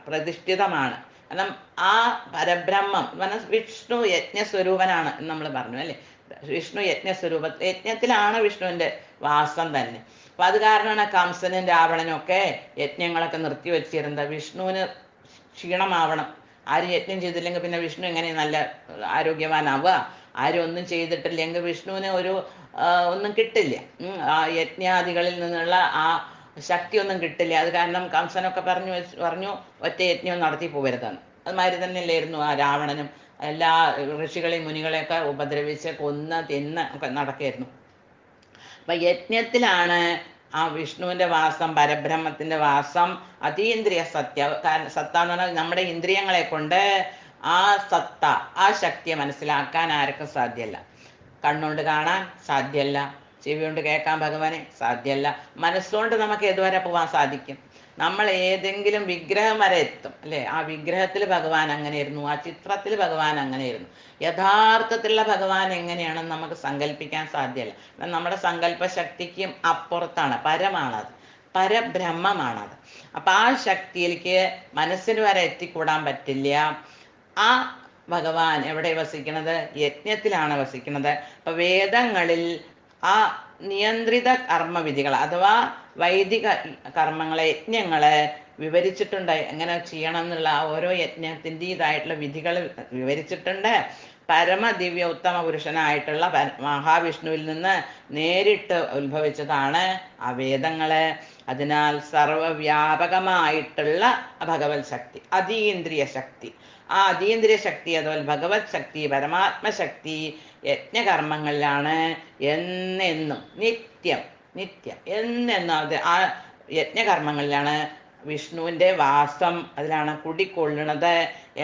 പ്രതിഷ്ഠിതമാണ്. കാരണം ആ പരബ്രഹ്മം പറഞ്ഞാൽ വിഷ്ണു യജ്ഞസ്വരൂപനാണ് എന്ന് നമ്മൾ പറഞ്ഞു അല്ലേ? വിഷ്ണു യജ്ഞത്തിലാണ് വിഷ്ണുവിൻ്റെ വാസം തന്നെ. അപ്പം അത് കാരണമാണ് കംസനും രാവണനും ഒക്കെ യജ്ഞങ്ങളൊക്കെ നിർത്തിവെച്ചിരുന്നത്. വിഷ്ണുവിന് ക്ഷീണമാവണം. ആരും യജ്ഞം ചെയ്തില്ലെങ്കിൽ പിന്നെ വിഷ്ണു എങ്ങനെ നല്ല ആരോഗ്യവാനാവുക? ആരും ഒന്നും ചെയ്തിട്ടില്ലെങ്കിൽ വിഷ്ണുവിന് ഒന്നും കിട്ടില്ല. ആ യജ്ഞാദികളിൽ നിന്നുള്ള ആ ശക്തിയൊന്നും കിട്ടില്ല. അത് കാരണം കംസനൊക്കെ പറഞ്ഞു ഒറ്റ യജ്ഞവും നടത്തി പോകരുതെന്ന്. അതുമാതിരി തന്നെയല്ലായിരുന്നു ആ രാവണനും. എല്ലാ ഋഷികളെയും മുനികളെയൊക്കെ ഉപദ്രവിച്ച് കൊന്ന് തിന്ന് ഒക്കെ നടക്കായിരുന്നു. അപ്പൊ യജ്ഞത്തിലാണ് ആ വിഷ്ണുവിൻ്റെ വാസം, പരബ്രഹ്മത്തിൻ്റെ വാസം. അതീന്ദ്രിയ സത്ത എന്ന് പറഞ്ഞാൽ നമ്മുടെ ഇന്ദ്രിയങ്ങളെ കൊണ്ട് ആ സത്ത, ആ ശക്തിയെ മനസ്സിലാക്കാൻ ആർക്കും സാധ്യമല്ല. കണ്ണുകൊണ്ട് കാണാൻ സാധ്യമല്ല, ചെവി കൊണ്ട് കേൾക്കാൻ ഭഗവാനെ സാധ്യമല്ല. മനസ്സുകൊണ്ട് നമുക്ക് ഏതുവരെ പോകാൻ സാധിക്കും? നമ്മൾ ഏതെങ്കിലും വിഗ്രഹം വരെ എത്തും അല്ലേ? ആ വിഗ്രഹത്തിൽ ഭഗവാൻ അങ്ങനെയായിരുന്നു, ആ ചിത്രത്തിൽ ഭഗവാൻ അങ്ങനെയായിരുന്നു. യഥാർത്ഥത്തിലുള്ള ഭഗവാൻ എങ്ങനെയാണെന്ന് നമുക്ക് സങ്കല്പിക്കാൻ സാധ്യമല്ല. നമ്മുടെ സങ്കല്പ ശക്തിക്കും അപ്പുറത്താണ്, പരമാണത്, പരബ്രഹ്മമാണത്. അപ്പം ആ ശക്തിയിലേക്ക് മനസ്സിന് വരെ എത്തിക്കൂടാൻ പറ്റില്ല. ആ ഭഗവാൻ എവിടെ വസിക്കുന്നത്? യജ്ഞത്തിലാണ് വസിക്കുന്നത്. അപ്പം വേദങ്ങളിൽ ആ നിയന്ത്രിത കർമ്മവിധികൾ അഥവാ വൈദിക കർമ്മങ്ങളെ, യജ്ഞങ്ങളെ വിവരിച്ചിട്ടുണ്ട്. എങ്ങനെ ചെയ്യണം എന്നുള്ള ഓരോ യജ്ഞത്തിൻ്റെതായിട്ടുള്ള വിധികൾ വിവരിച്ചിട്ടുണ്ട്. പരമദിവ്യ ഉത്തമ പുരുഷനായിട്ടുള്ള മഹാവിഷ്ണുവിൽ നിന്ന് നേരിട്ട് ഉത്ഭവിച്ചതാണ് ആ വേദങ്ങള്. അതിനാൽ സർവവ്യാപകമായിട്ടുള്ള ഭഗവത് ശക്തി, അതീന്ദ്രിയ ശക്തി, ആ അതീന്ദ്രിയ ശക്തി അതുപോലെ ഭഗവത് ശക്തി, പരമാത്മശക്തി യജ്ഞകർമ്മങ്ങളിലാണ് എന്നെന്നും നിത്യം എന്നെന്നും ആ യജ്ഞകർമ്മങ്ങളിലാണ് വിഷ്ണുവിൻ്റെ വാസം, അതിലാണ് കുടികൊള്ളുന്നത്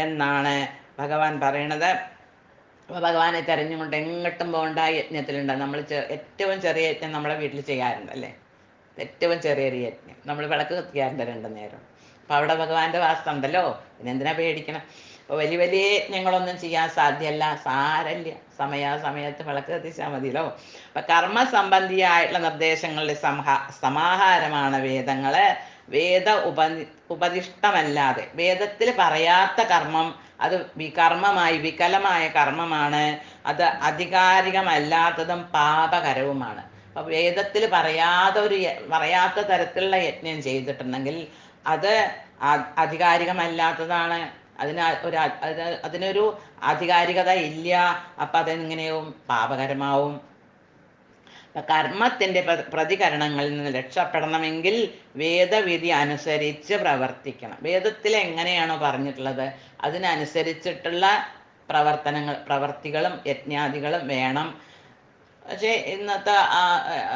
എന്നാണ് ഭഗവാൻ പറയണത്. അപ്പോൾ ഭഗവാനെ തിരഞ്ഞുകൊണ്ട് എങ്ങോട്ടും പോകേണ്ട യജ്ഞത്തിലുണ്ട്. നമ്മൾ ഏറ്റവും ചെറിയ യജ്ഞം നമ്മളെ വീട്ടിൽ ചെയ്യാറുണ്ട് അല്ലേ? ഏറ്റവും ചെറിയൊരു യജ്ഞം നമ്മൾ വിളക്ക് കത്തിക്കാറുണ്ട് 2 നേരം. അപ്പം അവിടെ ഭഗവാന്റെ വാസം ഉണ്ടല്ലോ, പിന്നെ എന്തിനാ പേടിക്കണം? അപ്പോൾ വലിയ വലിയ യജ്ഞങ്ങളൊന്നും ചെയ്യാൻ സാധ്യമല്ല, സാരല്ല, സമയാസമയത്ത് വിളക്ക് കത്തിച്ചാൽ മതിയല്ലോ. അപ്പം കർമ്മസംബന്ധിയായിട്ടുള്ള നിർദ്ദേശങ്ങളുടെ സമാഹാരമാണ് വേദങ്ങൾ. വേദ ഉപദിഷ്ടമല്ലാതെ, വേദത്തിൽ പറയാത്ത കർമ്മം അത് വികർമ്മമായി, വികലമായ കർമ്മമാണ്. അത് ആധികാരികമല്ലാത്തതും പാപകരവുമാണ്. അപ്പം വേദത്തിൽ പറയാത്ത തരത്തിലുള്ള യജ്ഞം ചെയ്തിട്ടുണ്ടെങ്കിൽ അത് ആധികാരികമല്ലാത്തതാണ്. അതിനൊരു ആധികാരികത ഇല്ല. അപ്പം അതെങ്ങനെയും പാപകരമാവും. കർമ്മത്തിൻ്റെ പ്രതികരണങ്ങളിൽ നിന്ന് രക്ഷപ്പെടണമെങ്കിൽ വേദവിധി അനുസരിച്ച് പ്രവർത്തിക്കണം. വേദത്തിൽ എങ്ങനെയാണോ പറഞ്ഞിട്ടുള്ളത് അതിനനുസരിച്ചിട്ടുള്ള പ്രവർത്തികളും യജ്ഞാദികളും വേണം. പക്ഷേ ഇന്നത്തെ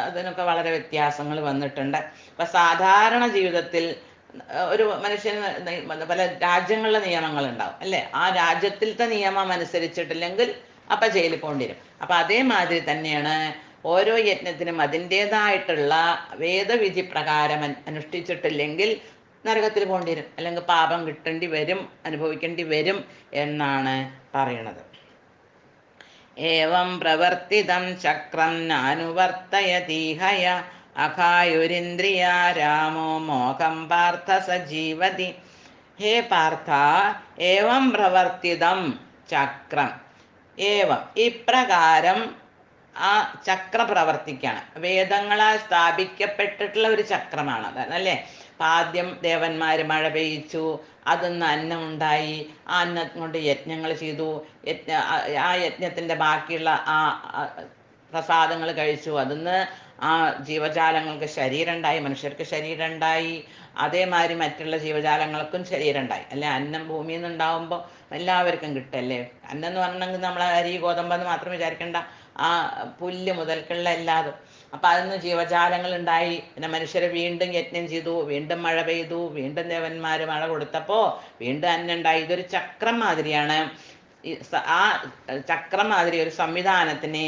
അതിനൊക്കെ വളരെ വ്യത്യാസങ്ങൾ വന്നിട്ടുണ്ട്. അപ്പം സാധാരണ ജീവിതത്തിൽ ഒരു മനുഷ്യന് പല രാജ്യങ്ങളിലെ നിയമങ്ങളുണ്ടാവും അല്ലേ? ആ രാജ്യത്തിലത്തെ നിയമം അനുസരിച്ചിട്ടില്ലെങ്കിൽ അപ്പം ജയിലിൽ പോകേണ്ടി വരും. അപ്പം അതേമാതിരി തന്നെയാണ് ഓരോ യജ്ഞത്തിനും അതിൻ്റേതായിട്ടുള്ള വേദവിധി പ്രകാരം അനുഷ്ഠിച്ചിട്ടില്ലെങ്കിൽ നരകത്തിൽ പോകേണ്ടി വരും, അല്ലെങ്കിൽ പാപം അനുഭവിക്കേണ്ടി വരും എന്നാണ് പറയണത്. ഏവം പ്രവർത്തിതം ചക്രം നാനുവർത്തയതീഹയ അഘായുരിന്ദ്രിയ രാമോ മോഹം പാർത്ഥ സജീവതി. ഹേ പാർത്ഥ, ഏവം പ്രവർത്തിതം ചക്രം, ഏവം ഇപ്രകാരം ആ ചക്രം പ്രവർത്തിക്കുകയാണ്. വേദങ്ങളാൽ സ്ഥാപിക്കപ്പെട്ടിട്ടുള്ള ഒരു ചക്രമാണ് അത് അല്ലേ? ആദ്യം ദേവന്മാർ മഴ പെയ്യിച്ചു, അതിന്ന് അന്നം ഉണ്ടായി, ആ അന്നം കൊണ്ട് യജ്ഞങ്ങൾ ചെയ്തു, ആ യജ്ഞത്തിൻ്റെ ബാക്കിയുള്ള ആ പ്രസാദങ്ങൾ കഴിച്ചു, അതിന്ന് ആ ജീവജാലങ്ങൾക്ക് ശരീരം ഉണ്ടായി, മനുഷ്യർക്ക് ശരീരം ഉണ്ടായി, അതേമാതിരി മറ്റുള്ള ജീവജാലങ്ങൾക്കും ശരീരം ഉണ്ടായി അല്ലേ? അന്നം ഭൂമിയിൽ നിന്നുണ്ടാവുമ്പോൾ എല്ലാവർക്കും കിട്ടല്ലേ? അന്നം എന്ന് പറഞ്ഞെങ്കിൽ നമ്മൾ അരി ഗോതമ്പെന്ന് മാത്രം വിചാരിക്കേണ്ട, ആ പുല്ല് മുതൽക്കുള്ള എല്ലാതും. അപ്പം അതിന് ജീവജാലങ്ങൾ ഉണ്ടായി. പിന്നെ മനുഷ്യരെ വീണ്ടും യജ്ഞം ചെയ്തു, വീണ്ടും മഴ പെയ്തു, വീണ്ടും ദേവന്മാർ മഴ കൊടുത്തപ്പോൾ വീണ്ടും അന്നം ഉണ്ടായി. ഇതൊരു ചക്രം മാതിരിയാണ്. ആ ചക്രം മാതിരി ഒരു സംവിധാനത്തിനെ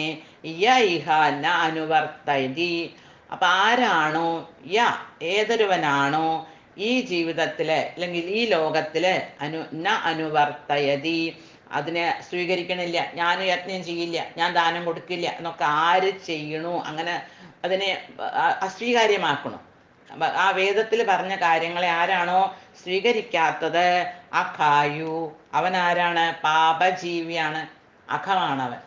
ഇഹ ന അനുവർത്തയതി. അപ്പം ആരാണോ ഏതൊരുവനാണോ ഈ ജീവിതത്തില് അല്ലെങ്കിൽ ഈ ലോകത്തില് അനുവർത്തയതി, അതിനെ സ്വീകരിക്കണില്ല, ഞാൻ യജ്ഞം ചെയ്യില്ല, ഞാൻ ദാനം കൊടുക്കില്ല എന്നൊക്കെ ആര് ചെയ്യണു, അങ്ങനെ അതിനെ അസ്വീകാര്യമാക്കണു, ആ വേദത്തിൽ പറഞ്ഞ കാര്യങ്ങളെ ആരാണോ സ്വീകരിക്കാത്തത് അഖായു, അവൻ ആരാണ്? പാപജീവിയാണ്, അഖമാണ് അവൻ.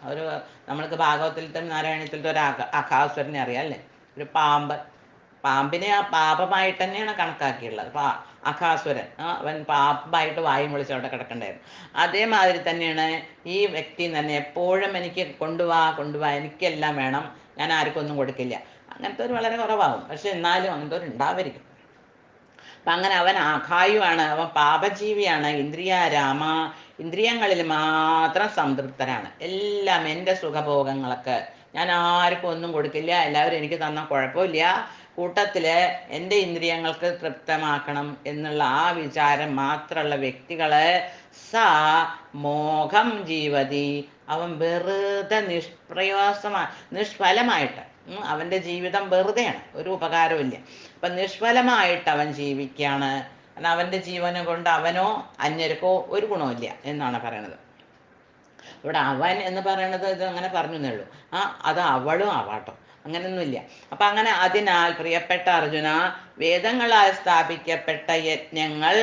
നമ്മൾക്ക് ഭാഗവതത്തിലത്തെ നാരായണത്തിലത്തെ ഒരു അഖാസുരനെ അറിയാം അല്ലേ? ഒരു പാമ്പിനെ ആ പാപമായിട്ട് തന്നെയാണ് കണക്കാക്കിയുള്ളത്. അഖാസുരൻ, അവൻ പാപമായിട്ട് വായും വിളിച്ച് അവിടെ കിടക്കണ്ടായിരുന്നു. അതേമാതിരി തന്നെയാണ് ഈ വ്യക്തി തന്നെ എപ്പോഴും എനിക്ക് കൊണ്ടുവാ എനിക്കെല്ലാം വേണം, ഞാൻ ആർക്കും ഒന്നും കൊടുക്കില്ല, അങ്ങനത്തെ ഒരു വളരെ കുറവാകും. പക്ഷെ എന്നാലും അങ്ങനത്തെ ഒരു ഉണ്ടാവരിക്കും. അപ്പം അങ്ങനെ അവൻ അഖായുവാണ്, അവൻ പാപജീവിയാണ്. ഇന്ദ്രിയാരാമ, ഇന്ദ്രിയങ്ങളിൽ മാത്രം സംതൃപ്തനാണ്. എല്ലാം എൻ്റെ സുഖഭോഗങ്ങളൊക്കെ ഞാൻ ആർക്കും ഒന്നും കൊടുക്കില്ല, എല്ലാവരും എനിക്ക് തന്നാൽ കുഴപ്പമില്ല, കൂട്ടത്തിൽ എൻ്റെ ഇന്ദ്രിയങ്ങൾക്ക് തൃപ്തമാക്കണം എന്നുള്ള ആ വിചാരം മാത്രമുള്ള വ്യക്തികളെ മോഹം ജീവതി, അവൻ വെറുതെ നിഷ്ഫലമായിട്ട് അവൻ്റെ ജീവിതം വെറുതെയാണ്, ഒരു ഉപകാരമില്ല. അപ്പം നിഷ്ഫലമായിട്ട് അവൻ ജീവിക്കുകയാണ്. കാരണം അവൻ്റെ ജീവനെ കൊണ്ട് അവനോ അന്യർക്കോ ഒരു ഗുണമില്ല എന്നാണ് പറയണത്. ഇവിടെ അവൻ എന്ന് പറയണത് ഇത് അങ്ങനെ പറഞ്ഞു എന്നേ ഉള്ളൂ. അത് അവളും ആവാട്ടോ, അങ്ങനെയൊന്നുമില്ല. അപ്പം അങ്ങനെ അതിനാൽ പ്രിയപ്പെട്ട അർജുന, വേദങ്ങളാൽ സ്ഥാപിക്കപ്പെട്ട യജ്ഞങ്ങൾ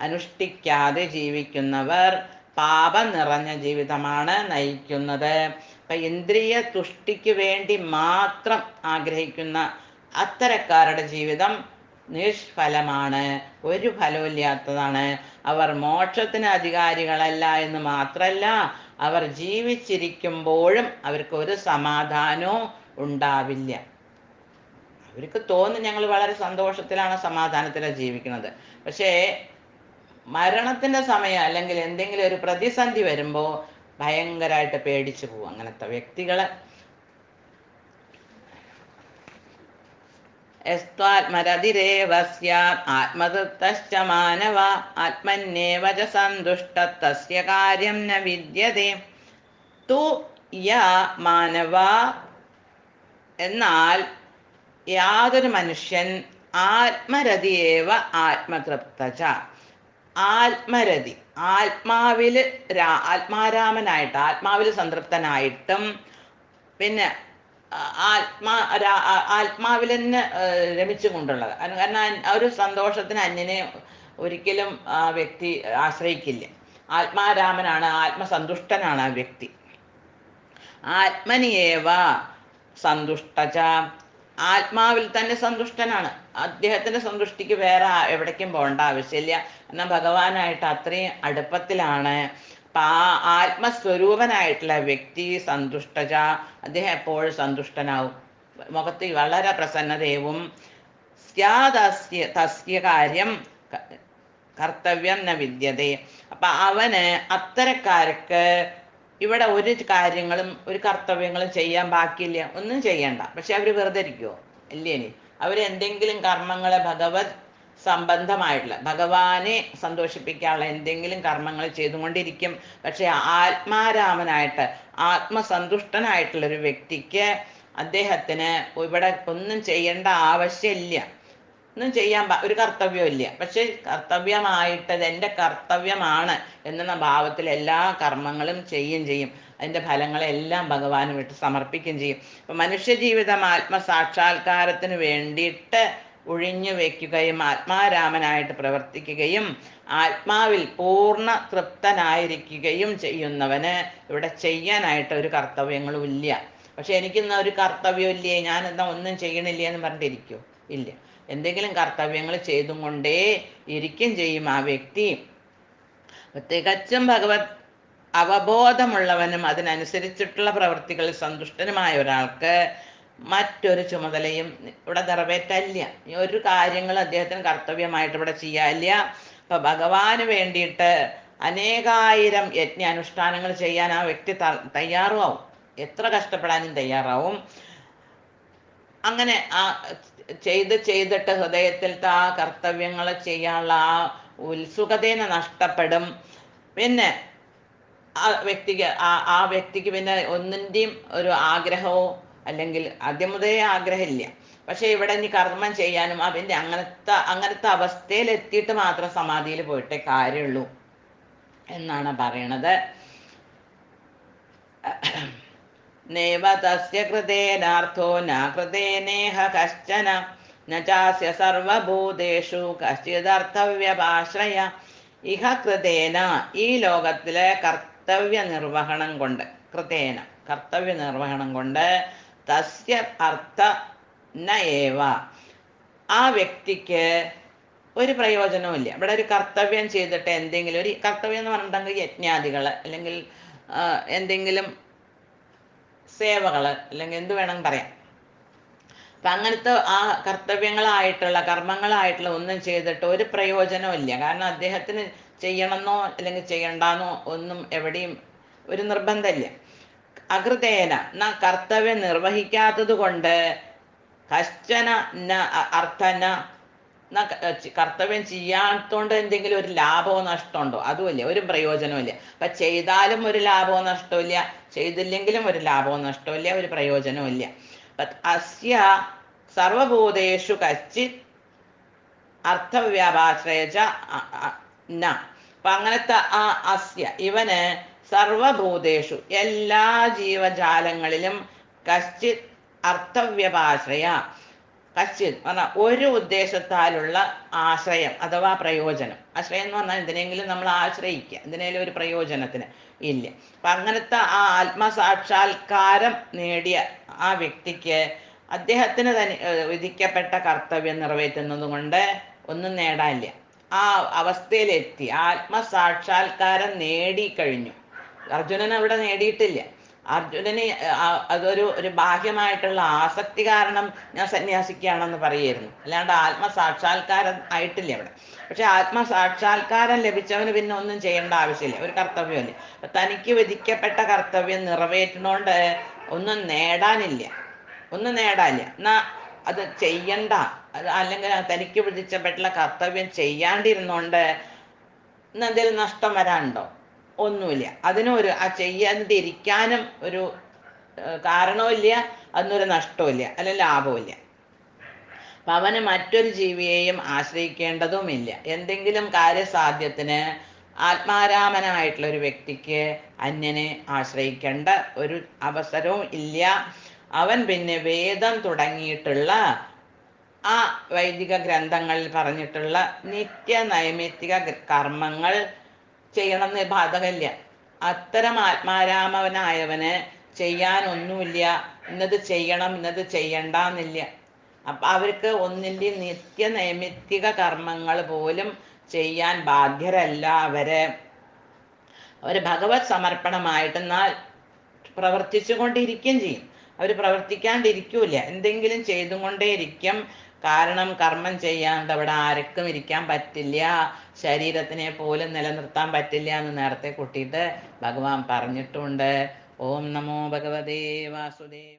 അനുഷ്ഠിക്കാതെ ജീവിക്കുന്നവർ പാപം നിറഞ്ഞ ജീവിതമാണ് നയിക്കുന്നത്. അപ്പം ഇന്ദ്രിയ തുഷ്ടിക്ക് വേണ്ടി മാത്രം ആഗ്രഹിക്കുന്ന അത്തരക്കാരുടെ ജീവിതം നിഷ്ഫലമാണ്, ഒരു ഫലമില്ലാത്തതാണ്. അവർ മോക്ഷത്തിന് അധികാരികളല്ല എന്ന് മാത്രമല്ല, അവർ ജീവിച്ചിരിക്കുമ്പോഴും അവർക്ക് ഒരു സമാധാനവും ഉണ്ടാവില്ല. അവർക്ക് തോന്നും ഞങ്ങൾ വളരെ സന്തോഷത്തിലാണ് സമാധാനത്തിലാണ് ജീവിക്കുന്നത്. പക്ഷേ മരണത്തിൻ്റെ സമയം അല്ലെങ്കിൽ എന്തെങ്കിലും ഒരു പ്രതിസന്ധി വരുമ്പോൾ ഭയങ്കരമായിട്ട് പേടിച്ചു പോകും അങ്ങനത്തെ വ്യക്തികളെ. യസ്ത്വാത്മരതിരേവ സ്യാത് ആത്മതൃപ്തശ്ച മാനവ ആത്മന്യേവ ച സന്തുഷ്ട തസ്യ കാര്യം ന വിദ്യതേ. തു യ മാനവ, എന്നാൽ യാതൊരു മനുഷ്യൻ ആത്മരതിയേവ ആത്മതൃപ്തച. ആത്മരതി, ആത്മാവിൽ ആത്മാരാമനായിട്ട്, ആത്മാവിൽ സംതൃപ്തനായിട്ടും, പിന്നെ ആത്മാവിൽ തന്നെ രമിച്ചു കൊണ്ടുള്ളത്. കാരണം ആ ഒരു സന്തോഷത്തിന് അന്യനെ ഒരിക്കലും ആ വ്യക്തി ആശ്രയിക്കില്ല. ആത്മാരാമനാണ്, ആത്മസന്തുഷ്ടനാണ് ആ വ്യക്തി. ആത്മനിയേവ സന്തുഷ്ടച, ആത്മാവിൽ തന്നെ സന്തുഷ്ടനാണ്. അദ്ദേഹത്തിൻ്റെ സന്തുഷ്ടിക്ക് വേറെ എവിടേക്കും പോകേണ്ട ആവശ്യമില്ല. എന്നാൽ ഭഗവാനായിട്ട് അത്രയും അടുപ്പത്തിലാണ്. അപ്പം ആ ആത്മസ്വരൂപനായിട്ടുള്ള വ്യക്തി സന്തുഷ്ടച, അദ്ദേഹം എപ്പോഴും സന്തുഷ്ടനാവും, മുഖത്ത് വളരെ പ്രസന്നതയും. തസ്യ കാര്യം കർത്തവ്യം ന വിദ്യതേ. അപ്പം അവന് അത്തരക്കാർക്ക് ഇവിടെ ഒരു കാര്യങ്ങളും ഒരു കർത്തവ്യങ്ങളും ചെയ്യാൻ ബാക്കിയില്ല, ഒന്നും ചെയ്യണ്ട. പക്ഷെ അവർ വെറുതെ ഇരിക്കുമോ? ഇല്ലേനി. അവരെന്തെങ്കിലും കർമ്മങ്ങളെ ഭഗവത് സംബന്ധമായിട്ടുള്ള, ഭഗവാനെ സന്തോഷിപ്പിക്കാനുള്ള എന്തെങ്കിലും കർമ്മങ്ങൾ ചെയ്തുകൊണ്ടിരിക്കും. പക്ഷെ ആത്മാരാമനായിട്ട് ആത്മസന്തുഷ്ടനായിട്ടുള്ളൊരു വ്യക്തിക്ക് അദ്ദേഹത്തിന് ഇവിടെ ഒന്നും ചെയ്യേണ്ട ആവശ്യമില്ല, ഒന്നും ചെയ്യാൻ ഒരു കർത്തവ്യവും ഇല്ല. പക്ഷെ കർത്തവ്യമായിട്ട് എൻ്റെ കർത്തവ്യമാണ് എന്ന ഭാവത്തിൽ എല്ലാ കർമ്മങ്ങളും ചെയ്യും. അതിൻ്റെ ഫലങ്ങളെല്ലാം ഭഗവാന് വിട്ട് സമർപ്പിക്കുകയും ചെയ്യും. അപ്പം മനുഷ്യജീവിതം ആത്മസാക്ഷാത്കാരത്തിന് വേണ്ടിയിട്ട് ഒഴിഞ്ഞു വയ്ക്കുകയും ആത്മാരാമനായിട്ട് പ്രവർത്തിക്കുകയും ആത്മാവിൽ പൂർണ്ണ തൃപ്തനായിരിക്കുകയും ചെയ്യുന്നവന് ഇവിടെ ചെയ്യാനായിട്ട് ഒരു കർത്തവ്യങ്ങളും ഇല്ല. പക്ഷെ എനിക്കിന്ന് ഒരു കർത്തവ്യം ഇല്ലേ, ഞാനെന്താ ഒന്നും ചെയ്യണില്ല എന്ന് പറഞ്ഞിട്ടിരിക്കുമോ? ഇല്ല. എന്തെങ്കിലും കർത്തവ്യങ്ങൾ ചെയ്തും കൊണ്ടേ ഇരിക്കും ചെയ്യും ആ വ്യക്തി. തികച്ചും ഭഗവത് അവബോധമുള്ളവനും അതിനനുസരിച്ചിട്ടുള്ള പ്രവൃത്തികളിൽ സന്തുഷ്ടനുമായ ഒരാൾക്ക് മറ്റൊരു ചുമതലയും ഇവിടെ നിറവേറ്റില്ല. ഒരു കാര്യങ്ങൾ അദ്ദേഹത്തിന് കർത്തവ്യമായിട്ട് ഇവിടെ ചെയ്യാനില്ല. അപ്പം ഭഗവാന് വേണ്ടിയിട്ട് അനേകായിരം യജ്ഞാനുഷ്ഠാനങ്ങൾ ചെയ്യാൻ ആ വ്യക്തി തയ്യാറുമാവും, എത്ര കഷ്ടപ്പെടാനും തയ്യാറാവും. അങ്ങനെ ആ ചെയ്തിട്ട് ഹൃദയത്തിലത്തെ ആ കർത്തവ്യങ്ങൾ ചെയ്യാനുള്ള ആ ഉത്സുകതേനെ നഷ്ടപ്പെടും. പിന്നെ ആ വ്യക്തിക്ക് പിന്നെ ഒന്നിൻ്റെയും ഒരു ആഗ്രഹമോ അല്ലെങ്കിൽ ആദ്യം മുതലേ ആഗ്രഹമില്ല. പക്ഷെ ഇവിടെ ഇനി കർമ്മം ചെയ്യാനും അവൻ്റെ അങ്ങനത്തെ അവസ്ഥയിലെത്തിയിട്ട് മാത്രം സമാധിയിൽ പോയിട്ടേ കാര്യമുള്ളൂ എന്നാണ് പറയണത്. നൈവ തസ്യ കൃതേനാർത്ഥോ ന കൃതേനേഹ കശ്ചന ന ചാസ്യ സർവഭൂതേഷു കശ്ചിദർത്ഥവ്യപാശ്രയ. ഇഹ കൃതേന, ഈ ലോകത്തിലെ കർത്തവ്യ നിർവഹണം കൊണ്ട്, കൃതേന കർത്തവ്യ നിർവഹണം കൊണ്ട്, തസ്യ അർത്ഥ ന ഏവ, ആ വ്യക്തിക്ക് ഒരു പ്രയോജനവും ഇല്ല. ഇവിടെ ഒരു കർത്തവ്യം ചെയ്തിട്ട് എന്തെങ്കിലും ഒരു കർത്തവ്യം എന്ന് പറഞ്ഞിട്ടുണ്ടെങ്കിൽ യജ്ഞാദികൾ അല്ലെങ്കിൽ എന്തെങ്കിലും സേവകൾ അല്ലെങ്കിൽ എന്ത് വേണമെന്ന് പറയാം. അപ്പം അങ്ങനത്തെ ആ കർത്തവ്യങ്ങളായിട്ടുള്ള കർമ്മങ്ങളായിട്ടുള്ള ഒന്നും ചെയ്തിട്ട് ഒരു പ്രയോജനവും ഇല്ല. കാരണം അദ്ദേഹത്തിന് ചെയ്യണമെന്നോ അല്ലെങ്കിൽ ചെയ്യണ്ടെന്നോ ഒന്നും എവിടെയും ഒരു നിർബന്ധമില്ല. അകൃതേന ന, കർത്തവ്യം നിർവഹിക്കാത്തത് കൊണ്ട്, കശ്ചന ന അർത്ഥന, കർത്തവ്യം ചെയ്യാത്തോണ്ട് എന്തെങ്കിലും ഒരു ലാഭമോ നഷ്ടമുണ്ടോ? അതുമില്ല, ഒരു പ്രയോജനവും ഇല്ല. അപ്പം ചെയ്താലും ഒരു ലാഭവും നഷ്ടമില്ല, ചെയ്തില്ലെങ്കിലും ഒരു ലാഭവും നഷ്ടമില്ല, ഒരു പ്രയോജനവും ഇല്ല. അസ്യ സർവഭൂതേഷു കശ്ചിത് അർത്ഥവ്യാപാശ്രയച്ച ന. അപ്പം അങ്ങനത്തെ ആ അസ്യ, ഇവന് സർവഭൂതേഷു എല്ലാ ജീവജാലങ്ങളിലും കശ്ചിത് അർത്ഥവ്യപാശ്രയ, കശ്ചിത് പറഞ്ഞാൽ ഒരു ഉദ്ദേശത്താലുള്ള ആശ്രയം അഥവാ പ്രയോജനം. ആശ്രയം എന്ന് പറഞ്ഞാൽ എന്തിനെങ്കിലും നമ്മൾ ആശ്രയിക്കുക, എന്തിനേലും ഒരു പ്രയോജനത്തിന് ഇല്ല. അപ്പം അങ്ങനത്തെ ആ ആത്മസാക്ഷാത്കാരം നേടിയ ആ വ്യക്തിക്ക് അദ്ദേഹത്തിന് വിധിക്കപ്പെട്ട കർത്തവ്യം നിറവേറ്റുന്നത് കൊണ്ട് ഒന്നും നേടാനില്ല. ആ അവസ്ഥയിലെത്തി, ആത്മസാക്ഷാത്കാരം നേടിക്കഴിഞ്ഞു. അർജുനൻ അവിടെ നേടിയിട്ടില്ല. അർജുനന് അതൊരു ബാഹ്യമായിട്ടുള്ള ആസക്തി കാരണം ഞാൻ സന്യാസിക്കുകയാണെന്ന് പറയായിരുന്നു, അല്ലാണ്ട് ആത്മസാക്ഷാത്കാരം ആയിട്ടില്ല അവിടെ. പക്ഷെ ആത്മസാക്ഷാത്കാരം ലഭിച്ചവന് പിന്നെ ഒന്നും ചെയ്യേണ്ട ആവശ്യമില്ല, ഒരു കർത്തവ്യമില്ല. അപ്പം തനിക്ക് വിധിക്കപ്പെട്ട കർത്തവ്യം നിറവേറ്റുന്നോണ്ട് ഒന്നും നേടാനില്ല. എന്നാൽ അത് ചെയ്യണ്ട, അത് അല്ലെങ്കിൽ തനിക്ക് വിധിക്കപ്പെട്ടുള്ള കർത്തവ്യം ചെയ്യാണ്ടിരുന്നോണ്ട് ഇന്ന് എന്തെങ്കിലും നഷ്ടം വരാനുണ്ടോ? ഒന്നുമില്ല. അതിനൊരു ആ ചെയ്യാതിരിക്കാനും ഒരു കാരണവും ഇല്ല, അതിനൊരു നഷ്ടവും ഇല്ല, അല്ലെങ്കിൽ ലാഭവും ഇല്ല. അപ്പം അവന് മറ്റൊരു ജീവിയെയും ആശ്രയിക്കേണ്ടതുമില്ല. എന്തെങ്കിലും കാര്യസാധ്യത്തിന് ആത്മാരാമനായിട്ടുള്ള ഒരു വ്യക്തിക്ക് അന്യനെ ആശ്രയിക്കേണ്ട ഒരു അവസരവും ഇല്ല. അവൻ പിന്നെ വേദം തുടങ്ങിയിട്ടുള്ള ആ വൈദിക ഗ്രന്ഥങ്ങളിൽ പറഞ്ഞിട്ടുള്ള നിത്യ നൈമിത്തിക കർമ്മങ്ങൾ ചെയ്യണമെന്ന് ബാധകമില്ല. അത്തരം ആത്മാരാമവനായവന് ചെയ്യാനൊന്നുമില്ല, ഇന്നത് ചെയ്യണം ഇന്നത് ചെയ്യണ്ട എന്നില്ല. അപ്പം അവർക്ക് ഒന്നിൻ്റെയും നിത്യ നൈമിത്തിക കർമ്മങ്ങൾ പോലും ചെയ്യാൻ ബാധ്യരല്ല. അവർ ഭഗവത് സമർപ്പണമായിട്ടെന്നാൽ പ്രവർത്തിച്ചു കൊണ്ടിരിക്കുകയും ചെയ്യും. അവർ പ്രവർത്തിക്കാണ്ടിരിക്കൂല, എന്തെങ്കിലും ചെയ്തുകൊണ്ടേയിരിക്കും. കാരണം കർമ്മം ചെയ്യാണ്ട് അവിടെ ആർക്കും ഇരിക്കാൻ പറ്റില്ല, ശരീരത്തിനെ പോലും നിലനിർത്താൻ പറ്റില്ല എന്ന് നേരത്തെ കൂട്ടിയിട്ട് ഭഗവാൻ പറഞ്ഞിട്ടുണ്ട്. ഓം നമോ ഭഗവതേ വാസുദേവ.